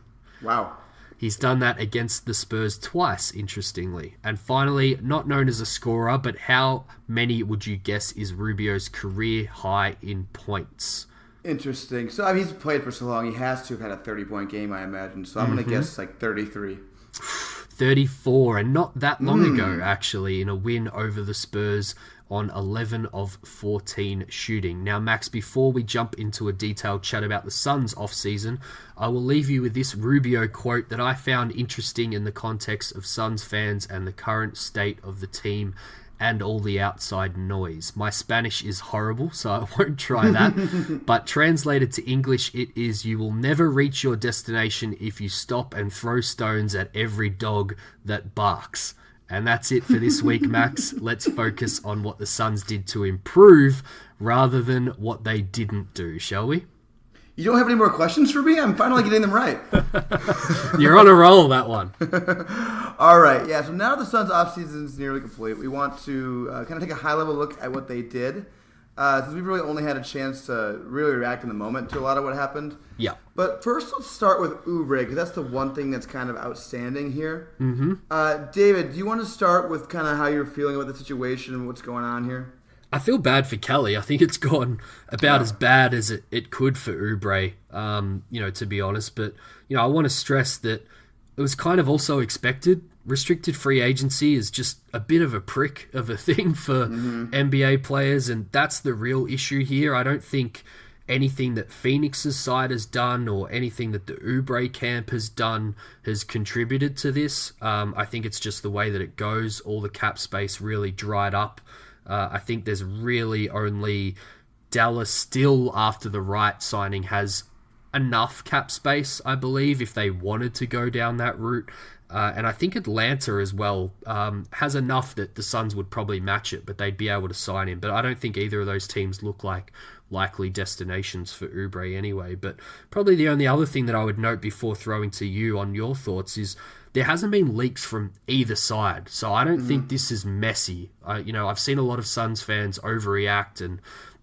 Wow. He's done that against the Spurs twice, interestingly. And finally, not known as a scorer, but how many would you guess is Rubio's career high in points? Interesting. So, he's played for so long, he has to have had a 30-point game, I imagine. So I'm going to guess like 33. 34, and not that long ago, actually, in a win over the Spurs on 11 of 14 shooting. Now, Max, before we jump into a detailed chat about the Suns offseason, I will leave you with this Rubio quote that I found interesting in the context of Suns fans and the current state of the team and all the outside noise. My Spanish is horrible, so I won't try that. But translated to English, it is, you will never reach your destination if you stop and throw stones at every dog that barks. And that's it for this week, Max. Let's focus on what the Suns did to improve rather than what they didn't do, shall we? You don't have any more questions for me? I'm finally getting them right. You're on a roll, that one. All right, yeah, so now the Suns' offseason is nearly complete. We want to kind of take a high-level look at what they did, since we've really only had a chance to really react in the moment to a lot of what happened. Yeah. But first, let's start with Oubre, because that's the one thing that's kind of outstanding here. David, do you want to start with kind of how you're feeling about the situation and what's going on here? I feel bad for Kelly. I think it's gone about as bad as it could for Oubre, to be honest. But, I want to stress that it was kind of also expected. Restricted free agency is just a bit of a prick of a thing for NBA players, and that's the real issue here. I don't think anything that Phoenix's side has done or anything that the Oubre camp has done has contributed to this. I think it's just the way that it goes. All the cap space really dried up. I think there's really only Dallas still, after the Wright signing, has enough cap space, I believe, if they wanted to go down that route. And I think Atlanta as well has enough that the Suns would probably match it, but they'd be able to sign him. But I don't think either of those teams look like likely destinations for Oubre anyway. But probably the only other thing that I would note before throwing to you on your thoughts is there hasn't been leaks from either side. So I don't think this is messy. I've seen a lot of Suns fans overreact and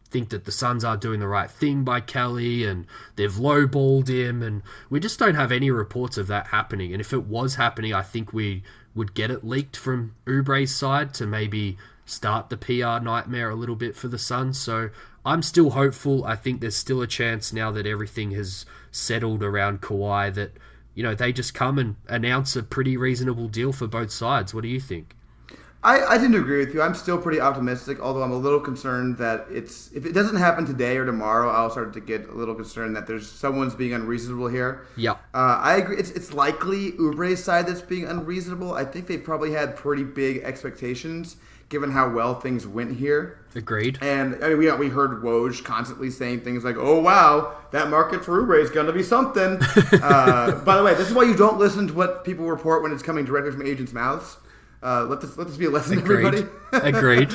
think that the Suns are doing the right thing by Kelly and they've lowballed him, and we just don't have any reports of that happening. And if it was happening, I think we would get it leaked from Oubre's side to maybe start the PR nightmare a little bit for the Suns. So I'm still hopeful. I think there's still a chance now that everything has settled around Kawhi that, they just come and announce a pretty reasonable deal for both sides. What do you think? I tend to agree with you. I'm still pretty optimistic, although I'm a little concerned that if it doesn't happen today or tomorrow, I'll start to get a little concerned that there's someone's being unreasonable here. Yeah. I agree. It's likely Oubre's side that's being unreasonable. I think they probably had pretty big expectations given how well things went here. Agreed. And I mean, we heard Woj constantly saying things like, "Oh wow, that market for Oubre is going to be something." By the way, this is why you don't listen to what people report when it's coming directly from agents' mouths. Let this be a lesson to everybody. Agreed.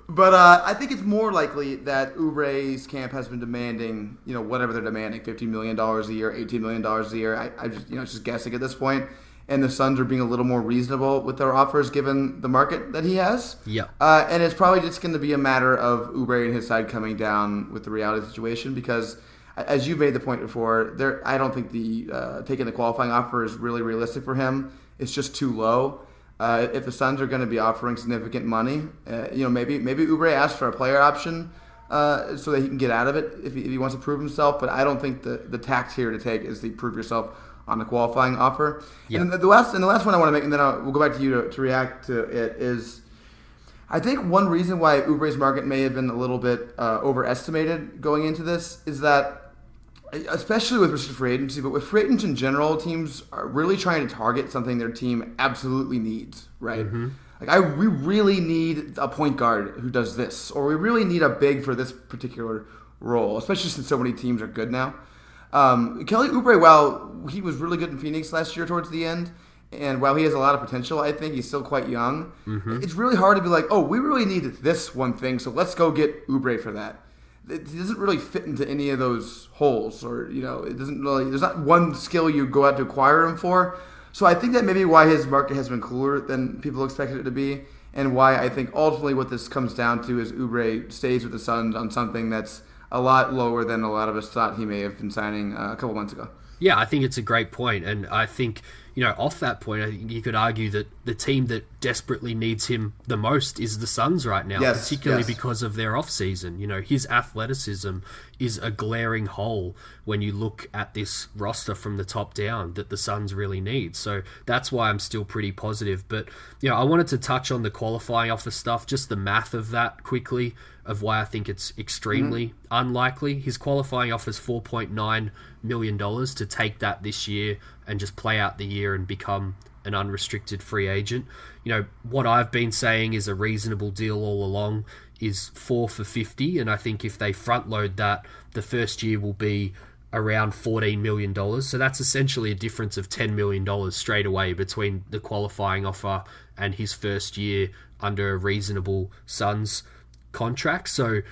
But I think it's more likely that Oubre's camp has been demanding, whatever they're demanding, $50 million a year, $18 million a year. I just, just guessing at this point. And the Suns are being a little more reasonable with their offers given the market that he has. Yeah. And it's probably just going to be a matter of Oubre and his side coming down with the reality situation because, as you made the point before, I don't think the taking the qualifying offer is really realistic for him. It's just too low. If the Suns are going to be offering significant money, maybe Oubre asks for a player option so that he can get out of it if he wants to prove himself. But I don't think the tact here to take is the prove yourself on the qualifying offer. Yeah. And the last one I want to make, and then we'll go back to you to react to it, is I think one reason why Oubre's market may have been a little bit overestimated going into this is that, especially with restricted free agency, but with free agents in general, teams are really trying to target something their team absolutely needs, right? Mm-hmm. We really need a point guard who does this, or we really need a big for this particular role, especially since so many teams are good now. Kelly Oubre, while he was really good in Phoenix last year towards the end, and while he has a lot of potential, I think he's still quite young. Mm-hmm. It's really hard to be like, oh, we really need this one thing, so let's go get Oubre for that. It doesn't really fit into any of those holes, or it doesn't really. There's not one skill you go out to acquire him for. So I think that maybe why his market has been cooler than people expected it to be, and why I think ultimately what this comes down to is Oubre stays with the Suns on something that's a lot lower than a lot of us thought he may have been signing a couple months ago. Yeah, I think it's a great point, and I think off that point, I think you could argue that the team that desperately needs him the most is the Suns right now, particularly because of their offseason. His athleticism is a glaring hole when you look at this roster from the top down that the Suns really need. So that's why I'm still pretty positive. But, I wanted to touch on the qualifying offer stuff, just the math of that quickly, of why I think it's extremely unlikely. His qualifying offer is $4.9 million to take that this year and just play out the year and become an unrestricted free agent. What I've been saying is a reasonable deal all along is 4 for 50, and I think if they front load that, the first year will be around $14 million. So that's essentially a difference of $10 million straight away between the qualifying offer and his first year under a reasonable Suns contract. So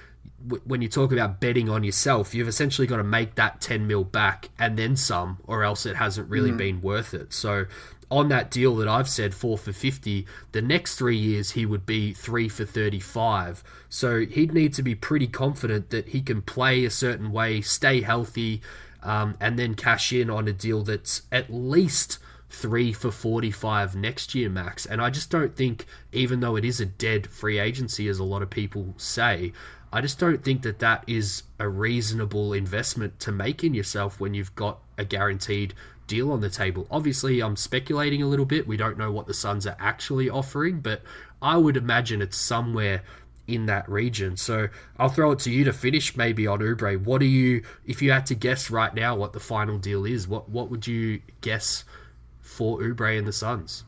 when you talk about betting on yourself, you've essentially got to make that 10 mil back and then some, or else it hasn't really been worth it. So on that deal that I've said 4 for 50, the next 3 years he would be 3 for 35. So he'd need to be pretty confident that he can play a certain way, stay healthy, and then cash in on a deal that's at least 3 for 45 next year max. And I just don't think, even though it is a dead free agency, as a lot of people say, I just don't think that that is a reasonable investment to make in yourself when you've got a guaranteed deal on the table. Obviously, I'm speculating a little bit. We don't know what the Suns are actually offering, but I would imagine it's somewhere in that region. So I'll throw it to you to finish maybe on Oubre. What do you, if you had to guess right now what the final deal is, what would you guess for Oubre and the Suns?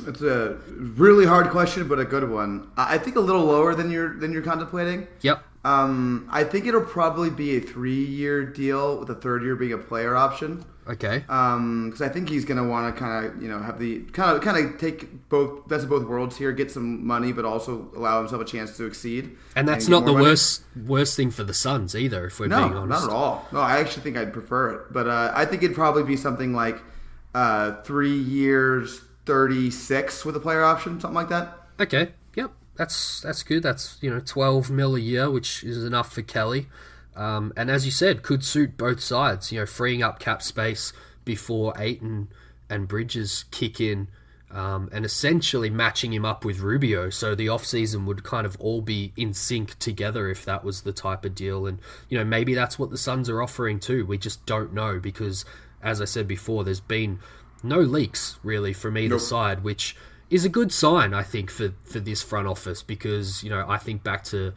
It's a really hard question, but a good one. I think a little lower than you're contemplating. Yep. I think it'll probably be a 3-year deal with the third year being a player option. Okay. Because I think he's going to want to kind of have the kind of take both best of both worlds here, get some money, but also allow himself a chance to exceed. And that's not the worst thing for the Suns either, if we're being honest. No, not at all. No, I actually think I'd prefer it, but I think it'd probably be something like 3 years, 36 with a player option, something like that. Okay. Yep. That's good. That's 12 mil a year, which is enough for Kelly. And as you said, could suit both sides. Freeing up cap space before Ayton and Bridges kick in, and essentially matching him up with Rubio. So the offseason would kind of all be in sync together if that was the type of deal. And maybe that's what the Suns are offering too. We just don't know because, as I said before, there's been no leaks really from either side, which is a good sign, I think, for this front office because, I think back to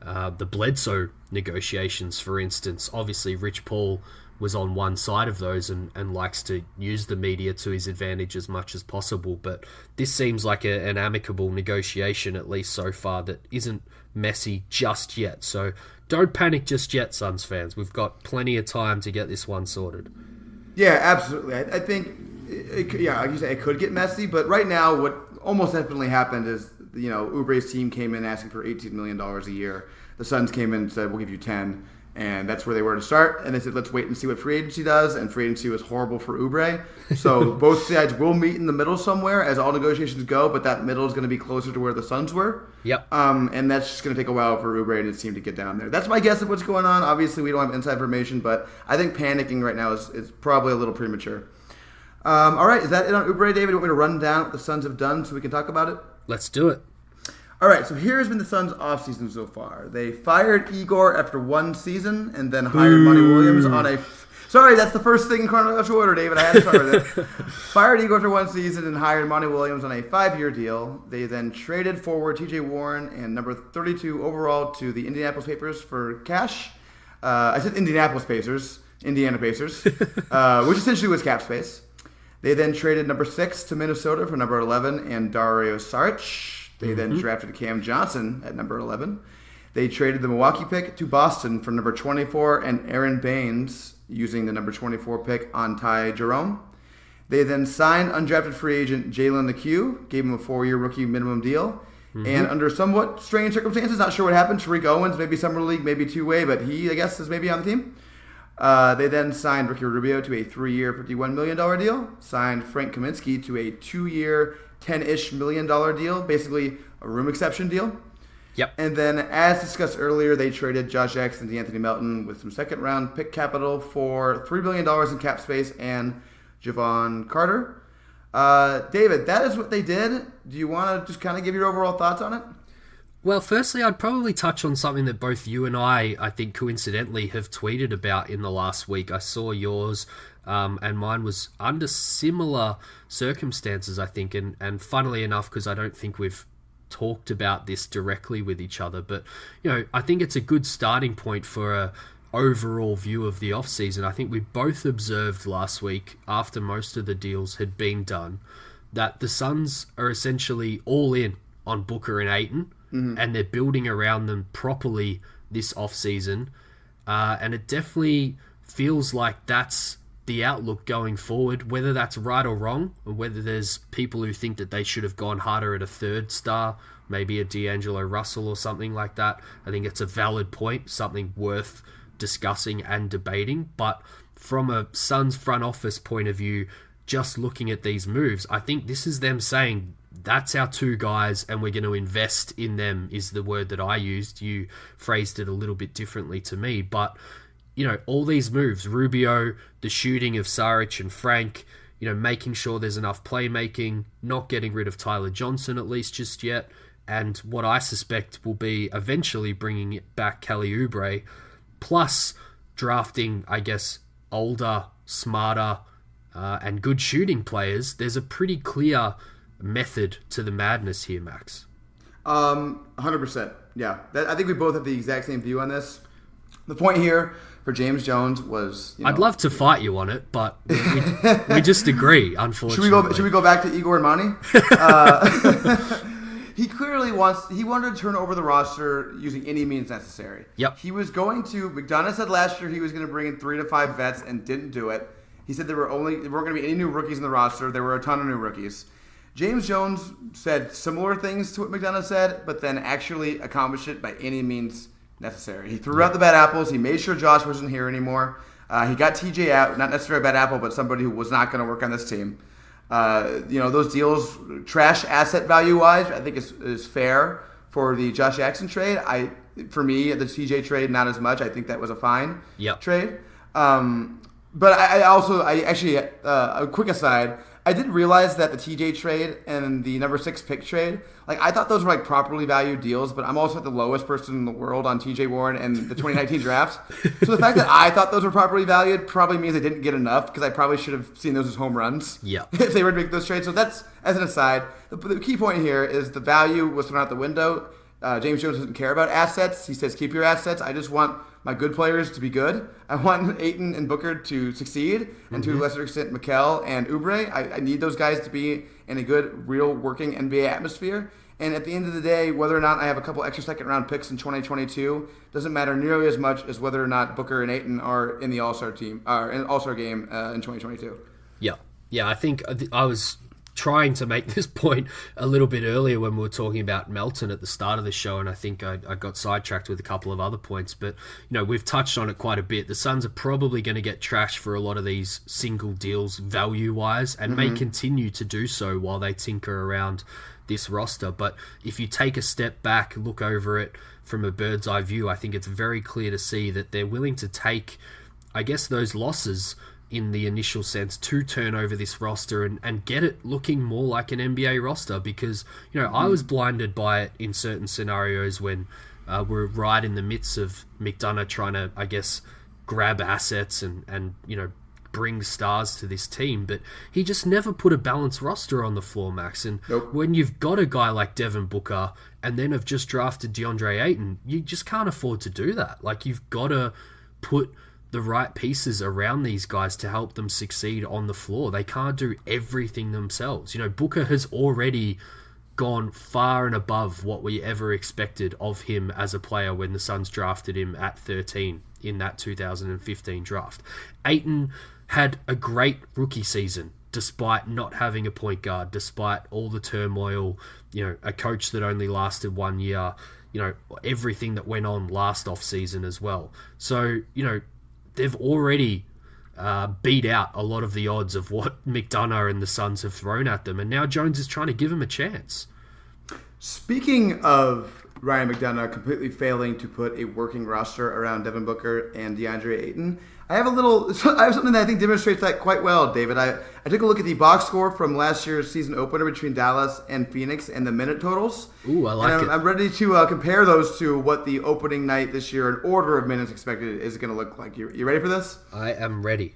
the Bledsoe negotiations, for instance. Obviously, Rich Paul was on one side of those and likes to use the media to his advantage as much as possible. But this seems like an amicable negotiation, at least so far, that isn't messy just yet. So don't panic just yet, Suns fans. We've got plenty of time to get this one sorted. Yeah, absolutely. I think, like you said, it could get messy, but right now what almost definitely happened is, Oubre's team came in asking for $18 million a year. The Suns came in and said, we'll give you 10. And that's where they were to start. And they said, let's wait and see what free agency does. And free agency was horrible for Oubre. So both sides will meet in the middle somewhere as all negotiations go, but that middle is going to be closer to where the Suns were. Yep. And that's just going to take a while for Oubre and his team to get down there. That's my guess of what's going on. Obviously, we don't have inside information, but I think panicking right now is probably a little premature. All right, is that it on Oubre, David? You want me to run down what the Suns have done so we can talk about it? Let's do it. All right, so here has been the Suns' offseason so far. They fired Igor after one season and then hired Monty Williams on a... Sorry, that's the first thing in chronological order, David. I had to start with it. Fired Igor after one season and hired Monty Williams on a 5-year deal. They then traded forward T.J. Warren and number 32 overall to the Indianapolis Pacers for cash. I said Indiana Pacers, which essentially was cap space. They then traded number 6 to Minnesota for number 11 and Dario Saric. They then drafted Cam Johnson at number 11. They traded the Milwaukee pick to Boston for number 24 and Aaron Baines using the number 24 pick on Ty Jerome. They then signed undrafted free agent Jalen LeCue, gave him a 4-year rookie minimum deal. And under somewhat strange circumstances, not sure what happened, Tariq Owens, maybe summer league, maybe two-way, but he, I guess, is maybe on the team. They then signed Ricky Rubio to a 3-year, $51 million deal. Signed Frank Kaminsky to a 2-year, $10-ish million deal, basically a room exception deal. Yep. And then, as discussed earlier, they traded Josh Jackson to Anthony Melton with some second-round pick capital for $3 billion in cap space and Javon Carter. David, that is what they did. Do you want to just kind of give your overall thoughts on it? Well, firstly, I'd probably touch on something that both you and I think coincidentally have tweeted about in the last week. I saw yours, and mine was under similar circumstances, I think. And funnily enough, because I don't think we've talked about this directly with each other, but I think it's a good starting point for a overall view of the offseason. I think we both observed last week, after most of the deals had been done, that the Suns are essentially all in on Booker and Ayton. And they're building around them properly this offseason. And it definitely feels like that's the outlook going forward, whether that's right or wrong, or whether there's people who think that they should have gone harder at a third star, maybe a D'Angelo Russell or something like that. I think it's a valid point, something worth discussing and debating. But from a Suns front office point of view, just looking at these moves, I think this is them saying, that's our 2 guys, and we're going to invest in them, is the word that I used. You phrased it a little bit differently to me. But, all these moves, Rubio, the shooting of Saric and Frank, making sure there's enough playmaking, not getting rid of Tyler Johnson at least just yet, and what I suspect will be eventually bringing back Kelly Oubre, plus drafting, I guess, older, smarter, and good shooting players. There's a pretty clear method to the madness here, Max. 100%. Yeah. I think we both have the exact same view on this. The point here for James Jones was... I'd love to fight you on it, but we just agree, unfortunately. Should we go back to Igor and Monty? He clearly wanted to turn over the roster using any means necessary. Yep. He was going to... McDonough said last year he was going to bring in 3 to 5 vets and didn't do it. He said there weren't going to be any new rookies in the roster. There were a ton of new rookies. James Jones said similar things to what McDonough said, but then actually accomplished it by any means necessary. He threw out the bad apples. He made sure Josh wasn't here anymore. He got TJ out, not necessarily a bad apple, but somebody who was not going to work on this team. Those deals, trash asset value-wise, I think is fair for the Josh Jackson trade. For me, the TJ trade, not as much. I think that was a fine trade. But a quick aside, I did realize that the TJ trade and the number 6 pick trade, like I thought those were like properly valued deals, but I'm also the lowest person in the world on TJ Warren and the 2019 draft. So the fact that I thought those were properly valued probably means I didn't get enough because I probably should have seen those as home runs. Yeah. If they were to make those trades. So that's as an aside. The key point here is the value was thrown out the window. James Jones doesn't care about assets. He says, keep your assets. I just want my good players to be good. I want Ayton and Booker to succeed, and to a lesser extent, Mikel and Oubre. I need those guys to be in a good, real, working NBA atmosphere. And at the end of the day, whether or not I have a couple extra second-round picks in 2022 doesn't matter nearly as much as whether or not Booker and Ayton are in the All-Star team, or in the All-Star game in 2022. Yeah. I think I was trying to make this point a little bit earlier when we were talking about Melton at the start of the show, and I think I got sidetracked with a couple of other points, but we've touched on it quite a bit. The Suns are probably going to get trashed for a lot of these single deals value-wise, and may continue to do so while they tinker around this roster. But if you take a step back, look over it from a bird's eye view, I think it's very clear to see that they're willing to take, I guess, those losses in the initial sense to turn over this roster and get it looking more like an NBA roster, because I was blinded by it in certain scenarios when we're right in the midst of McDonough trying to, I guess, grab assets and bring stars to this team, but he just never put a balanced roster on the floor, Max. And when you've got a guy like Devin Booker and then have just drafted DeAndre Ayton, you just can't afford to do that. Like, you've got to put the right pieces around these guys to help them succeed on the floor. They can't do everything themselves. Booker has already gone far and above what we ever expected of him as a player when the Suns drafted him at 13 in that 2015 draft. Ayton had a great rookie season despite not having a point guard, despite all the turmoil, a coach that only lasted 1 year, everything that went on last offseason as well. So, they've already beat out a lot of the odds of what McDonough and the Suns have thrown at them, and now Jones is trying to give him a chance. Speaking of Ryan McDonough completely failing to put a working roster around Devin Booker and DeAndre Ayton, I have something that I think demonstrates that quite well, David. I took a look at the box score from last year's season opener between Dallas and Phoenix and the minute totals. Ooh, I like it. I'm ready to compare those to what the opening night this year, in order of minutes expected, is going to look like. You ready for this? I am ready.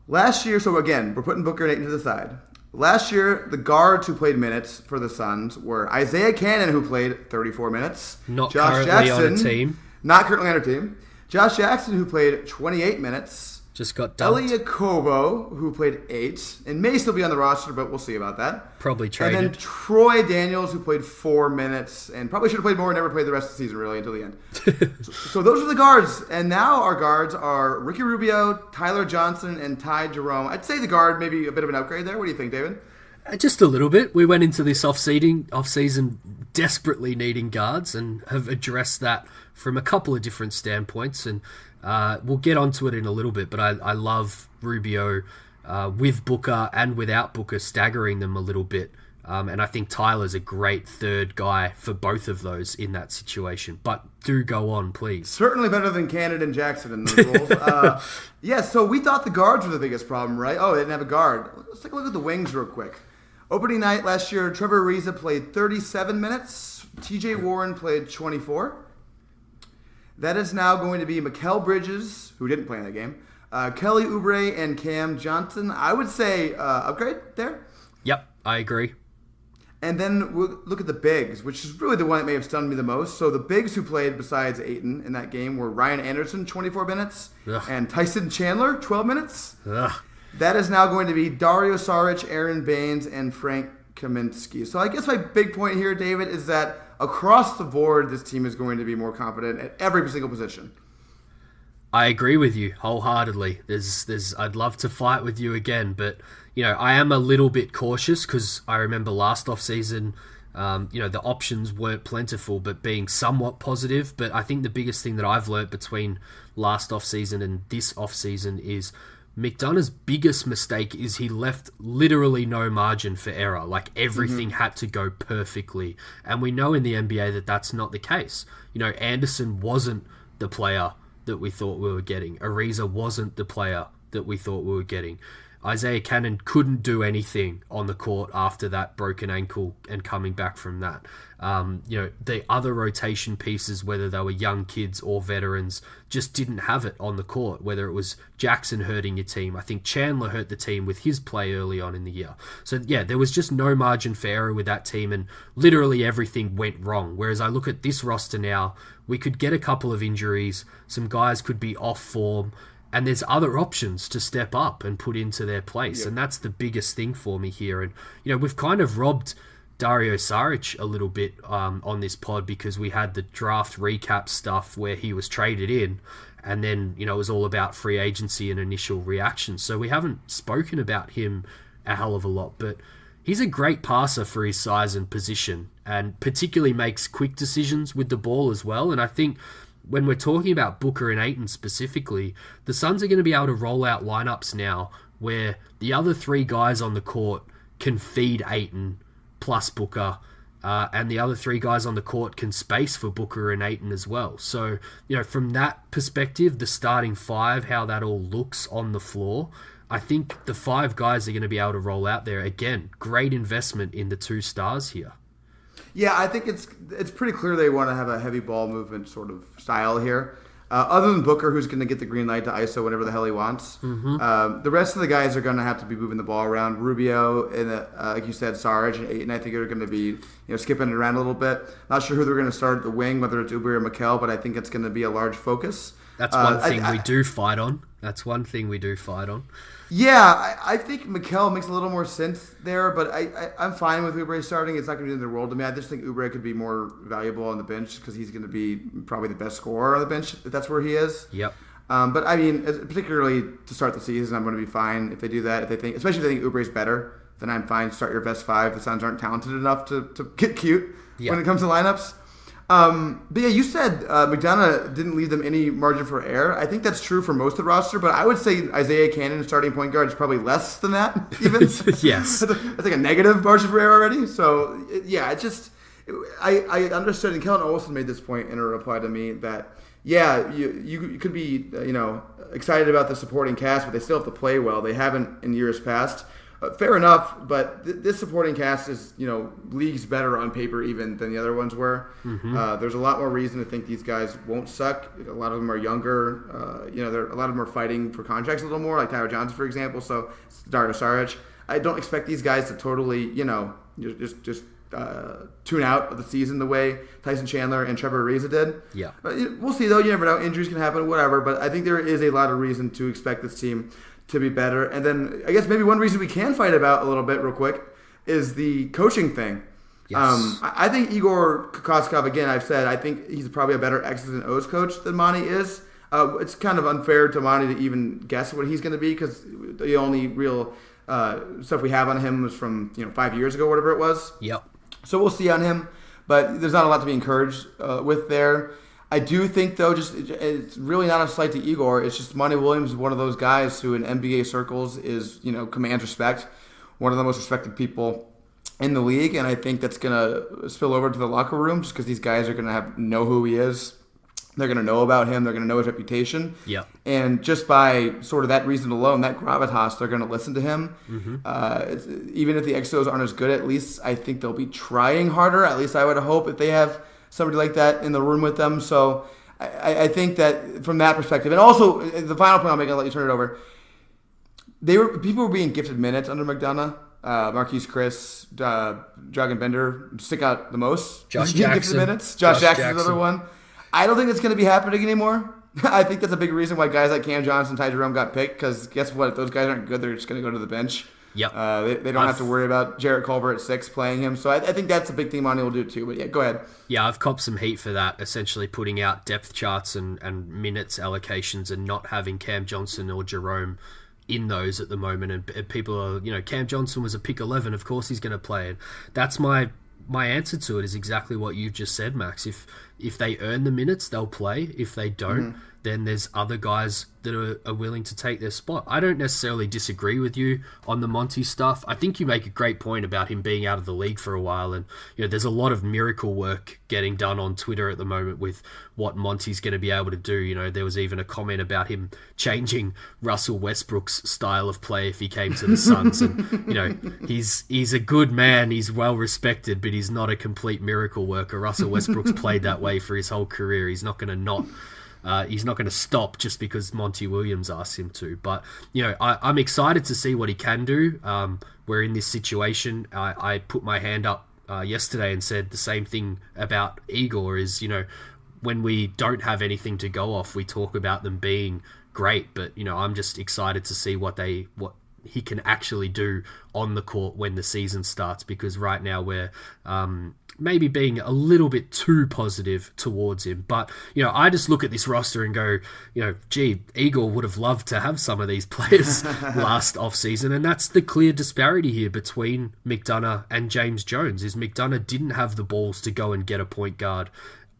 Last year, so again, we're putting Booker and Ayton to the side. Last year, the guards who played minutes for the Suns were Isaiah Cannon, who played 34 minutes. Not currently on a team. Not currently on a team. Josh Jackson, who played 28 minutes. Just got dumped. Elie Okobo, who played 8, and may still be on the roster, but we'll see about that. Probably traded. And then Troy Daniels, who played 4 minutes, and probably should have played more and never played the rest of the season, really, until the end. so those are the guards, and now our guards are Ricky Rubio, Tyler Johnson, and Ty Jerome. I'd say the guard, maybe a bit of an upgrade there. What do you think, David? Just a little bit. We went into this off-season desperately needing guards and have addressed that from a couple of different standpoints, and we'll get onto it in a little bit, but I love Rubio with Booker and without Booker, staggering them a little bit, and I think Tyler's a great third guy for both of those in that situation. But do go on, please. Certainly better than Cannon and Jackson in those roles. So we thought the guards were the biggest problem, right? Oh, they didn't have a guard. Let's take a look at the wings real quick. Opening night last year, Trevor Ariza played 37 minutes. TJ Warren played 24. That is now going to be Mikal Bridges, who didn't play in that game, Kelly Oubre, and Cam Johnson. I would say upgrade there. Yep, I agree. And then we'll look at the bigs, which is really the one that may have stunned me the most. So the bigs who played besides Ayton in that game were Ryan Anderson, 24 minutes, and Tyson Chandler, 12 minutes. That is now going to be Dario Saric, Aaron Baines, and Frank Kaminsky. So I guess my big point here, David, is that across the board, this team is going to be more competent at every single position. I agree with you wholeheartedly. I'd love to fight with you again, but I am a little bit cautious because I remember last offseason, the options weren't plentiful, but being somewhat positive. But I think the biggest thing that I've learnt between last offseason and this offseason is McDonough's biggest mistake is he left literally no margin for error. Like, everything had to go perfectly. And we know in the NBA that that's not the case. Anderson wasn't the player that we thought we were getting. Ariza wasn't the player that we thought we were getting. Isaiah Cannon couldn't do anything on the court after that broken ankle and coming back from that. The other rotation pieces, whether they were young kids or veterans, just didn't have it on the court, whether it was Jackson hurting your team. I think Chandler hurt the team with his play early on in the year. So, yeah, there was just no margin for error with that team, and literally everything went wrong. Whereas I look at this roster now, we could get a couple of injuries, some guys could be off form, and there's other options to step up and put into their place. And that's the biggest thing for me here. And, we've kind of robbed Dario Saric a little bit on this pod because we had the draft recap stuff where he was traded in, and then, it was all about free agency and initial reactions. So we haven't spoken about him a hell of a lot, but he's a great passer for his size and position, and particularly makes quick decisions with the ball as well. And I think when we're talking about Booker and Ayton specifically, the Suns are going to be able to roll out lineups now where the other three guys on the court can feed Ayton plus Booker, and the other three guys on the court can space for Booker and Ayton as well. So, from that perspective, the starting five, how that all looks on the floor, I think the five guys are going to be able to roll out there. Again, great investment in the two stars here. Yeah, I think it's pretty clear they want to have a heavy ball movement sort of style here. Other than Booker, who's going to get the green light to ISO whenever the hell he wants. The rest of the guys are going to have to be moving the ball around. Rubio and, like you said, Sarge and Ayton, I think are going to be skipping it around a little bit. Not sure who they're going to start at the wing, whether it's Oubre or Mikal, but I think it's going to be a large focus. That's one thing we do fight on. Yeah, I think Mikal makes a little more sense there, but I'm fine with Oubre starting. It's not going to be in the world to me. I just think Oubre could be more valuable on the bench because he's going to be probably the best scorer on the bench if that's where he is. Yep. But I mean, particularly to start the season, I'm going to be fine if they do that. Especially if they think Oubre's better, then I'm fine. Start your best five. The Suns aren't talented enough to get cute when it comes to lineups. But yeah, you said McDonough didn't leave them any margin for error. I think that's true for most of the roster, but I would say Isaiah Cannon, starting point guard, is probably less than that, even. Yes. That's like a negative margin for error already. So, yeah, I understood, and Kellen Olson made this point in a reply to me that, yeah, you could be, excited about the supporting cast, but they still have to play well. They haven't in years past. Fair enough, but this supporting cast is, leagues better on paper even than the other ones were. There's a lot more reason to think these guys won't suck. A lot of them are younger. A lot of them are fighting for contracts a little more, like Tyler Johnson, for example. So Dario Saric. I don't expect these guys to totally, just tune out of the season the way Tyson Chandler and Trevor Ariza did. Yeah. But we'll see, though. You never know. Injuries can happen, whatever. But I think there is a lot of reason to expect this team to be better. And then I guess maybe one reason we can fight about a little bit real quick is the coaching thing. Yes. I think Igor Kokoskov, again, I've said, I think he's probably a better X's and O's coach than Monty is. It's kind of unfair to Monty to even guess what he's going to be because the only real stuff we have on him was from 5 years ago, whatever it was. Yep. So we'll see on him, but there's not a lot to be encouraged with there. I do think, though, it's really not a slight to Igor. It's just Monty Williams is one of those guys who in NBA circles is, commands respect. One of the most respected people in the league, and I think that's going to spill over to the locker room just because these guys are going to know who he is. They're going to know about him. They're going to know his reputation. Yeah. And just by sort of that reason alone, that gravitas, they're going to listen to him. Even if the XOs aren't as good, at least I think they'll be trying harder. At least I would hope if they have somebody like that in the room with them. So I think that from that perspective, and also the final point I'll make, I'll let you turn it over. People were being gifted minutes under McDonough. Marquise Chris, Dragan Bender stick out the most. Josh Jackson. Gifted minutes. Josh Jackson's another one. I don't think it's going to be happening anymore. I think that's a big reason why guys like Cam Johnson, Ty Jerome got picked, because guess what? If those guys aren't good, they're just going to go to the bench. Yep. They don't have to worry about Jarrett Culver at 6 playing him. So I think that's a big thing Monty will do too. But yeah, go ahead. Yeah, I've copped some heat for that, essentially putting out depth charts and minutes allocations and not having Cam Johnson or Jerome in those at the moment. And people are, Cam Johnson was a pick 11. Of course he's going to play. And that's my answer to it is exactly what you've just said, Max. If they earn the minutes, they'll play. If they don't, then there's other guys that are willing to take their spot. I don't necessarily disagree with you on the Monty stuff. I think you make a great point about him being out of the league for a while, and there's a lot of miracle work getting done on Twitter at the moment with what Monty's going to be able to do. There was even a comment about him changing Russell Westbrook's style of play if he came to the Suns, and he's a good man, he's well respected, but he's not a complete miracle worker. Russell Westbrook's played that way for his whole career. He's not going to stop just because Monty Williams asks him to. But, I'm excited to see what he can do. We're in this situation. I put my hand up yesterday and said the same thing about Igor is, when we don't have anything to go off, we talk about them being great. But, I'm just excited to see what he can actually do on the court when the season starts, because right now we're maybe being a little bit too positive towards him. But, I just look at this roster and go, gee, Igor would have loved to have some of these players last offseason. And that's the clear disparity here between McDonough and James Jones, is McDonough didn't have the balls to go and get a point guard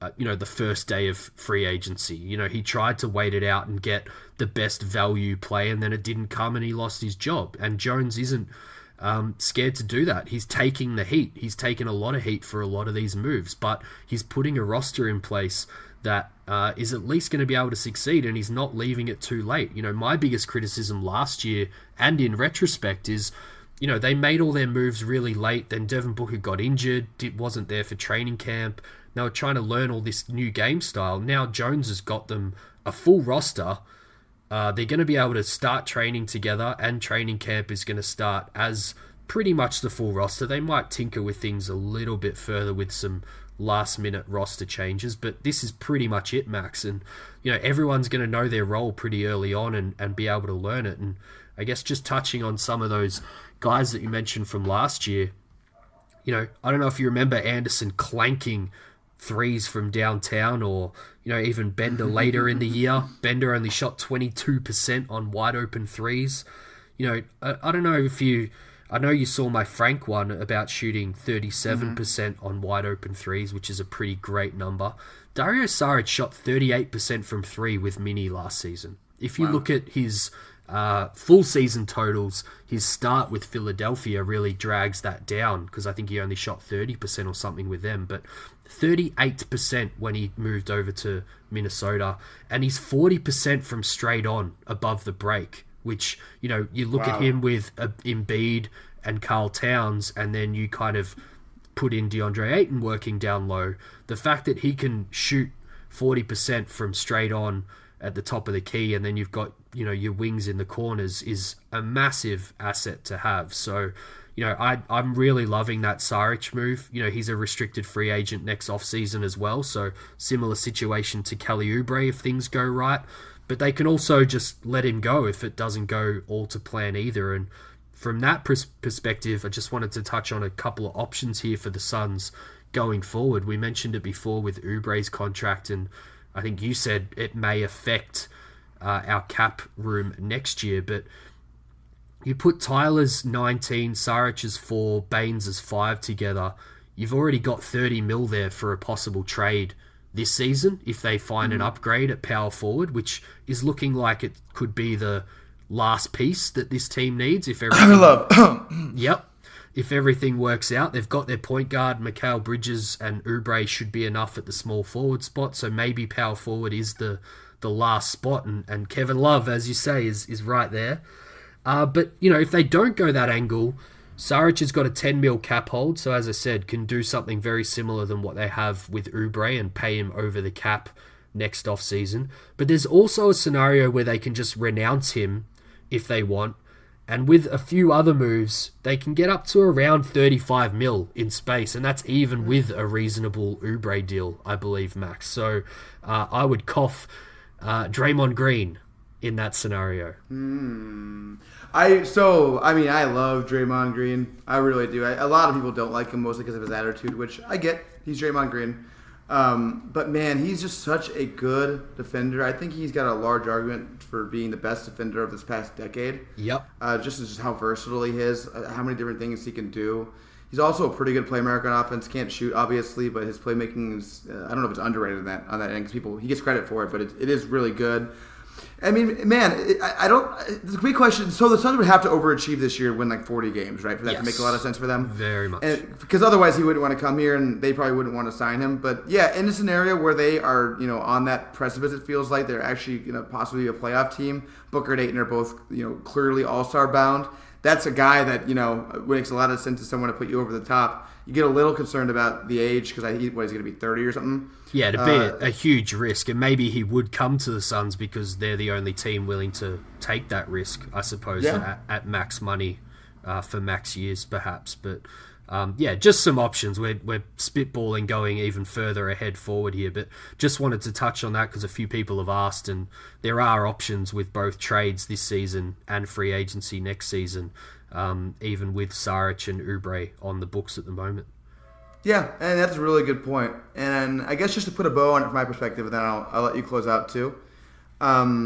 the first day of free agency. He tried to wait it out and get the best value play, and then it didn't come and he lost his job. And Jones isn't scared to do that. He's taking the heat. He's taken a lot of heat for a lot of these moves, but he's putting a roster in place that is at least going to be able to succeed, and he's not leaving it too late. My biggest criticism last year, and in retrospect, is they made all their moves really late. Then Devin Booker got injured, wasn't there for training camp. They were trying to learn all this new game style. Now Jones has got them a full roster. They're going to be able to start training together, and training camp is going to start as pretty much the full roster. They might tinker with things a little bit further with some last-minute roster changes, but this is pretty much it, Max. And, everyone's going to know their role pretty early on and be able to learn it. And I guess just touching on some of those guys that you mentioned from last year, I don't know if you remember Anderson clanking threes from downtown, or even Bender later in the year. Bender only shot 22% on wide open threes. I don't know if I know you saw my Frank one about shooting 37% on wide open threes, which is a pretty great number. Dario Saric shot 38% from three with Mini last season. If you look at his full season totals, his start with Philadelphia really drags that down, because I think he only shot 30% or something with them, but 38% when he moved over to Minnesota, and he's 40% from straight on above the break, which, you look at him with Embiid and Karl Towns, and then you kind of put in DeAndre Ayton working down low. The fact that he can shoot 40% from straight on at the top of the key, and then you've got, your wings in the corners, is a massive asset to have. So, I'm really loving that Saric move. He's a restricted free agent next offseason as well, so similar situation to Kelly Oubre if things go right. But they can also just let him go if it doesn't go all to plan either. And from that perspective, I just wanted to touch on a couple of options here for the Suns going forward. We mentioned it before with Oubre's contract, and I think you said it may affect our cap room next year, but you put Tyler's 19, Saric's 4, Baines' 5 together, you've already got 30 mil there for a possible trade this season if they find an upgrade at power forward, which is looking like it could be the last piece that this team needs. If everything, if everything works out. They've got their point guard, Mikal Bridges, and Oubre should be enough at the small forward spot, so maybe power forward is the last spot, and Kevin Love, as you say, is right there. But, if they don't go that angle, Saric has got a 10 mil cap hold, so as I said, can do something very similar than what they have with Oubre and pay him over the cap next offseason. But there's also a scenario where they can just renounce him if they want, and with a few other moves, they can get up to around 35 mil in space, and that's even with a reasonable Oubre deal, I believe, Max. So I would cough Draymond Green in that scenario. I love Draymond Green. I really do. A lot of people don't like him mostly because of his attitude, which I get. He's Draymond Green. But man, he's just such a good defender. I think he's got a large argument for being the best defender of this past decade. Yep. Just how versatile he is, how many different things he can do. He's also a pretty good playmaker on offense. Can't shoot, obviously, but his playmaking is, I don't know if it's underrated on that end, because he gets credit for it, but it is really good. I mean, man, it's a big question. So the Suns would have to overachieve this year and win like 40 games, right, for that to make a lot of sense for them? Very much. Because otherwise he wouldn't want to come here, and they probably wouldn't want to sign him. But yeah, in a scenario where they are, on that precipice, it feels like they're actually, possibly a playoff team. Booker and Ayton are both, clearly all-star bound. That's a guy that, makes a lot of sense to someone to put you over the top. You get a little concerned about the age, because he's going to be 30 or something. Yeah, it'd be a huge risk, and maybe he would come to the Suns because they're the only team willing to take that risk, I suppose, at max money for max years, perhaps. But just some options. We're spitballing, going even further ahead forward here, but just wanted to touch on that because a few people have asked, and there are options with both trades this season and free agency next season, even with Saric and Oubre on the books at the moment. Yeah, and that's a really good point. And I guess just to put a bow on it from my perspective, and then I'll let you close out too. I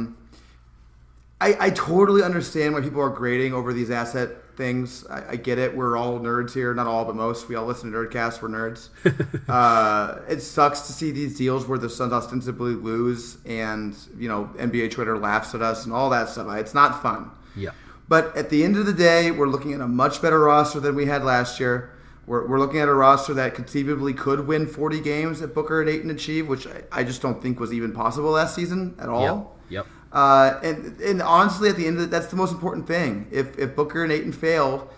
totally understand why people are grading over these asset things. I get it. We're all nerds here. Not all, but most. We all listen to Nerdcast. We're nerds. It sucks to see these deals where the Suns ostensibly lose, and NBA Twitter laughs at us and all that stuff. It's not fun. Yeah. But at the end of the day, we're looking at a much better roster than we had last year. We're looking at a roster that conceivably could win 40 games that Booker and Ayton achieve, which I just don't think was even possible last season at all. Yep. And honestly, at the end of that's the most important thing. If Booker and Ayton failed,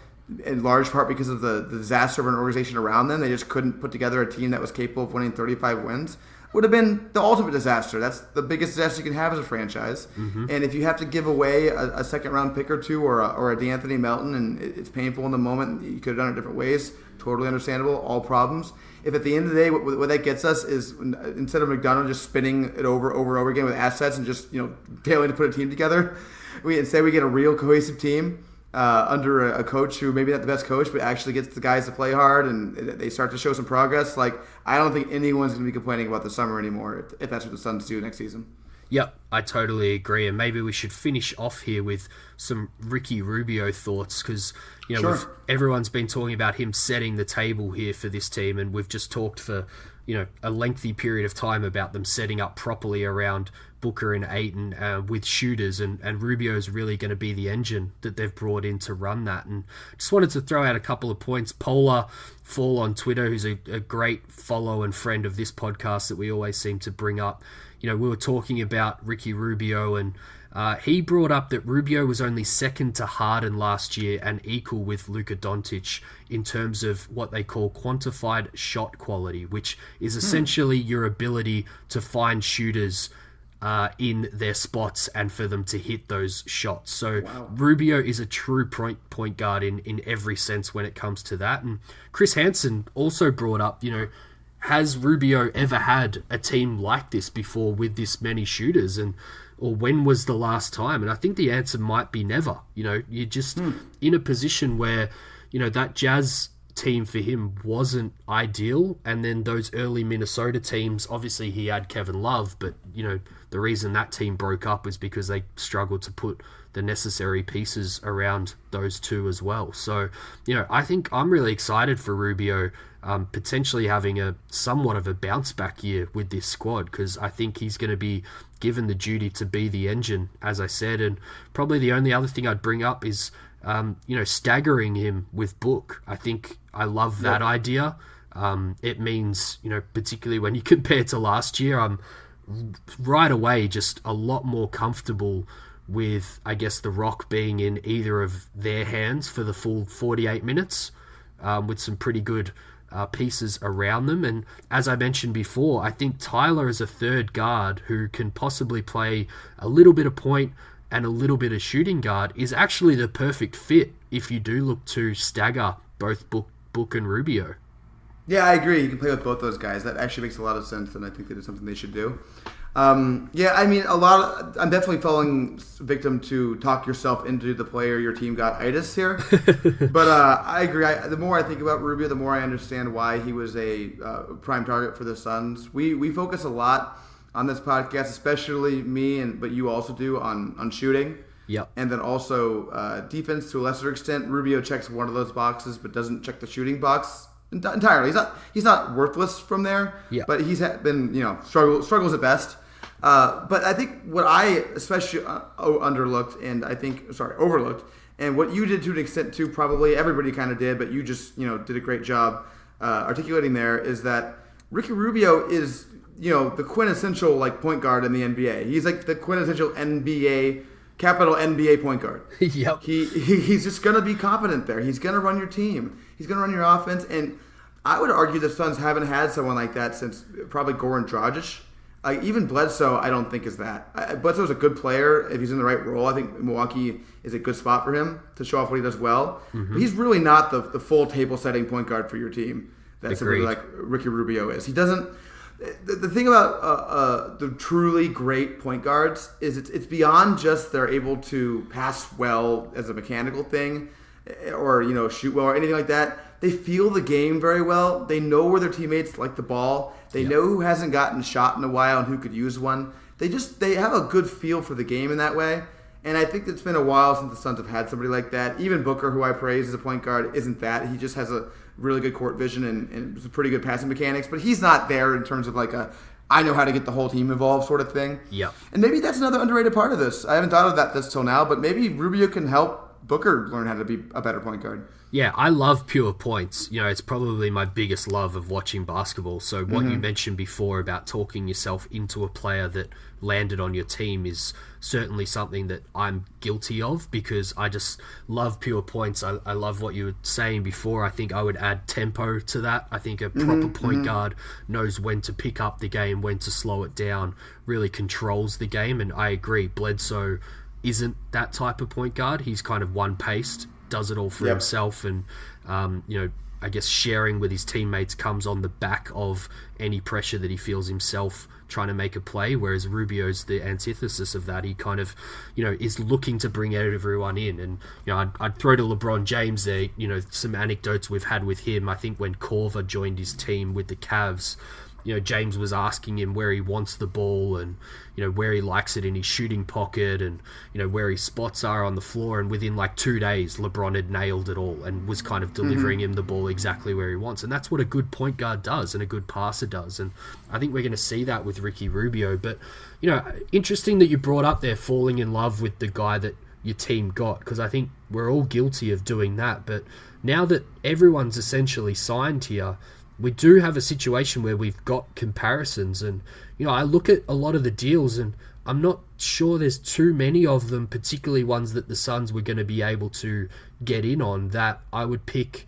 in large part because of the disaster of an organization around them, they just couldn't put together a team that was capable of winning 35 wins, would have been the ultimate disaster. That's the biggest disaster you can have as a franchise. Mm-hmm. And if you have to give away a second-round pick or two or a DeAnthony Melton, and it's painful in the moment, you could have done it different ways. Totally understandable, all problems. If at the end of the day, what that gets us is, instead of McDonough just spinning it over again with assets and just failing to put a team together, instead we get a real cohesive team under a coach who maybe not the best coach, but actually gets the guys to play hard, and they start to show some progress. Like, I don't think anyone's going to be complaining about the summer anymore if that's what the Suns do next season. Yep, I totally agree, and maybe we should finish off here with some Ricky Rubio thoughts, because everyone's been talking about him setting the table here for this team, and we've just talked for a lengthy period of time about them setting up properly around Booker and Ayton with shooters, and Rubio's really going to be the engine that they've brought in to run that. And just wanted to throw out a couple of points. Polar Fall on Twitter, who's a great follow and friend of this podcast that we always seem to bring up. We were talking about Ricky Rubio, and he brought up that Rubio was only second to Harden last year and equal with Luka Doncic in terms of what they call quantified shot quality, which is essentially your ability to find shooters in their spots and for them to hit those shots. So Rubio is a true point guard in every sense when it comes to that. And Chris Hansen also brought up, has Rubio ever had a team like this before with this many shooters, or when was the last time? And I think the answer might be never. You're just in a position where, that Jazz team for him wasn't ideal, and then those early Minnesota teams, obviously he had Kevin Love, but the reason that team broke up was because they struggled to put the necessary pieces around those two as well. So, I think I'm really excited for Rubio potentially having a somewhat of a bounce back year with this squad, because I think he's going to be given the duty to be the engine, as I said. And probably the only other thing I'd bring up is staggering him with Book. I think I love that idea. It means, particularly when you compare to last year, I'm right away just a lot more comfortable with, I guess, the rock being in either of their hands for the full 48 minutes with some pretty good pieces around them. And as I mentioned before, I think Tyler is a third guard who can possibly play a little bit of point and a little bit of shooting guard, is actually the perfect fit if you do look to stagger both Book and Rubio. Yeah, I agree. You can play with both those guys. That actually makes a lot of sense, and I think that is something they should do. I'm definitely falling victim to talk yourself into the player your team got itis here. But I agree. The more I think about Rubio, the more I understand why he was a prime target for the Suns. We focus a lot on this podcast, especially me, but you also do, on shooting. Yep. And then also defense to a lesser extent. Rubio checks one of those boxes, but doesn't check the shooting box entirely. He's not worthless from there, but he's been struggles at best. But I think what I especially overlooked, and what you did to an extent too, probably everybody kind of did, but you just did a great job articulating there, is that Ricky Rubio is the quintessential point guard in the NBA. He's like the quintessential capital NBA point guard. Yep. He's just gonna be competent there. He's gonna run your team. He's gonna run your offense, and I would argue the Suns haven't had someone like that since probably Goran Dragic. Even Bledsoe, I don't think is that. Bledsoe's a good player if he's in the right role. I think Milwaukee is a good spot for him to show off what he does well. Mm-hmm. But he's really not the full table-setting point guard for your team that somebody like Ricky Rubio is. He doesn't. The thing about the truly great point guards is it's beyond just they're able to pass well as a mechanical thing, or shoot well or anything like that. They feel the game very well. They know where their teammates like the ball. They know who hasn't gotten a shot in a while and who could use one. They have a good feel for the game in that way. And I think it's been a while since the Suns have had somebody like that. Even Booker, who I praise as a point guard, isn't that. He just has a really good court vision and pretty good passing mechanics. But he's not there in terms of I know how to get the whole team involved sort of thing. Yeah. And maybe that's another underrated part of this. I haven't thought of this till now, but maybe Rubio can help Booker learn how to be a better point guard. Yeah, I love pure points. It's probably my biggest love of watching basketball. So what you mentioned before about talking yourself into a player that landed on your team is certainly something that I'm guilty of, because I just love pure points. I love what you were saying before. I think I would add tempo to that. I think a proper point guard knows when to pick up the game, when to slow it down, really controls the game. And I agree, Bledsoe isn't that type of point guard. He's kind of one-paced, does it all for himself, and I guess sharing with his teammates comes on the back of any pressure that he feels himself trying to make a play, whereas Rubio's the antithesis of that. He kind of is looking to bring everyone in. And I'd throw to LeBron James there, some anecdotes we've had with him. I think when Korver joined his team with the Cavs, James was asking him where he wants the ball and, where he likes it in his shooting pocket and, where his spots are on the floor. And within 2 days, LeBron had nailed it all and was kind of delivering him the ball exactly where he wants. And that's what a good point guard does and a good passer does. And I think we're going to see that with Ricky Rubio. But, interesting that you brought up there falling in love with the guy that your team got, because I think we're all guilty of doing that. But now that everyone's essentially signed here, we do have a situation where we've got comparisons, and I look at a lot of the deals and I'm not sure there's too many of them, particularly ones that the Suns were going to be able to get in on, that I would pick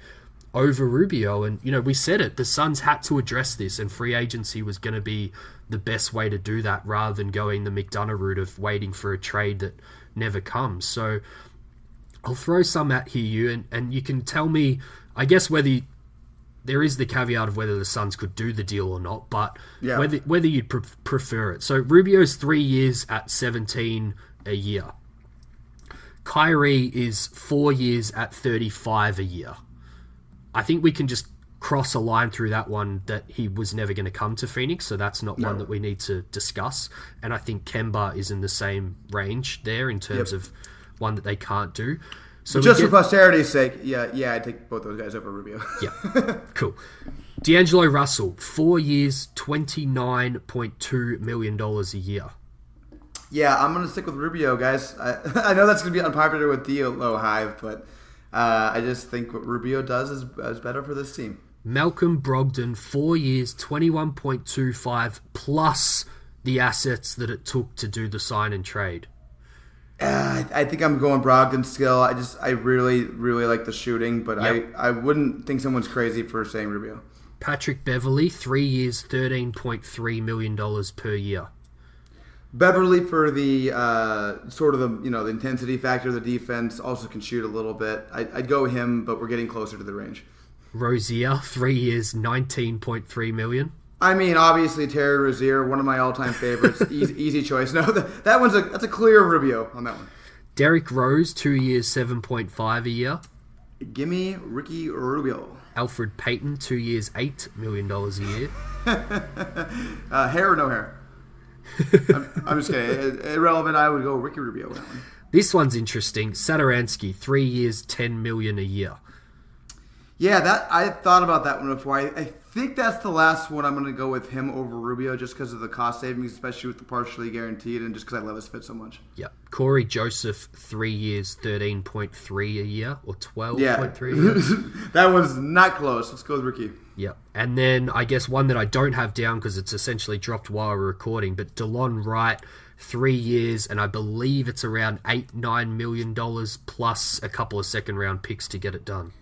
over Rubio. And we said it, the Suns had to address this, and free agency was going to be the best way to do that, rather than going the McDonough route of waiting for a trade that never comes. So I'll throw some at you, and you can tell me, I guess, whether there is the caveat of whether the Suns could do the deal or not, but whether you'd prefer it. So Rubio's 3 years at 17 a year. Kyrie is 4 years at 35 a year. I think we can just cross a line through that one, that he was never going to come to Phoenix, so that's not one that we need to discuss. And I think Kemba is in the same range there in terms of one that they can't do. So just for posterity's sake, I'd take both those guys over Rubio. Yeah, cool. D'Angelo Russell, 4 years, $29.2 million a year. Yeah, I'm going to stick with Rubio, guys. I know that's going to be unpopular with D'Lo Hive, but I just think what Rubio does is better for this team. Malcolm Brogdon, 4 years, $21.25, plus the assets that it took to do the sign and trade. I think I'm going Brogdon still. I really, really like the shooting, but I wouldn't think someone's crazy for saying Rubio. Patrick Beverley, 3 years, $13.3 million per year. Beverley for the sort of the intensity factor of the defense, also can shoot a little bit. I'd go him, but we're getting closer to the range. Rozier, 3 years, $19.3 million. I mean, obviously Terry Rozier, one of my all-time favorites. Easy choice. No, that's a clear Rubio on that one. Derrick Rose, 2 years, $7.5 a year. Gimme Ricky Rubio. Alfred Payton, 2 years, $8 million a year. Hair or no hair? I'm just kidding. Irrelevant. I would go Ricky Rubio with that one. This one's interesting. Satoransky, 3 years, $10 million a year. Yeah, I thought about that one before. I think that's the last one I'm going to go with him over Rubio just because of the cost savings, especially with the partially guaranteed and just because I love his fit so much. Yep. Corey Joseph, 3 years, 13.3 a year or 12.3 a year. That one's not close. Let's go with Ricky. Yep. And then I guess one that I don't have down because it's essentially dropped while we're recording, but DeLon Wright, 3 years, and I believe it's around $8-9 million plus a couple of second round picks to get it done.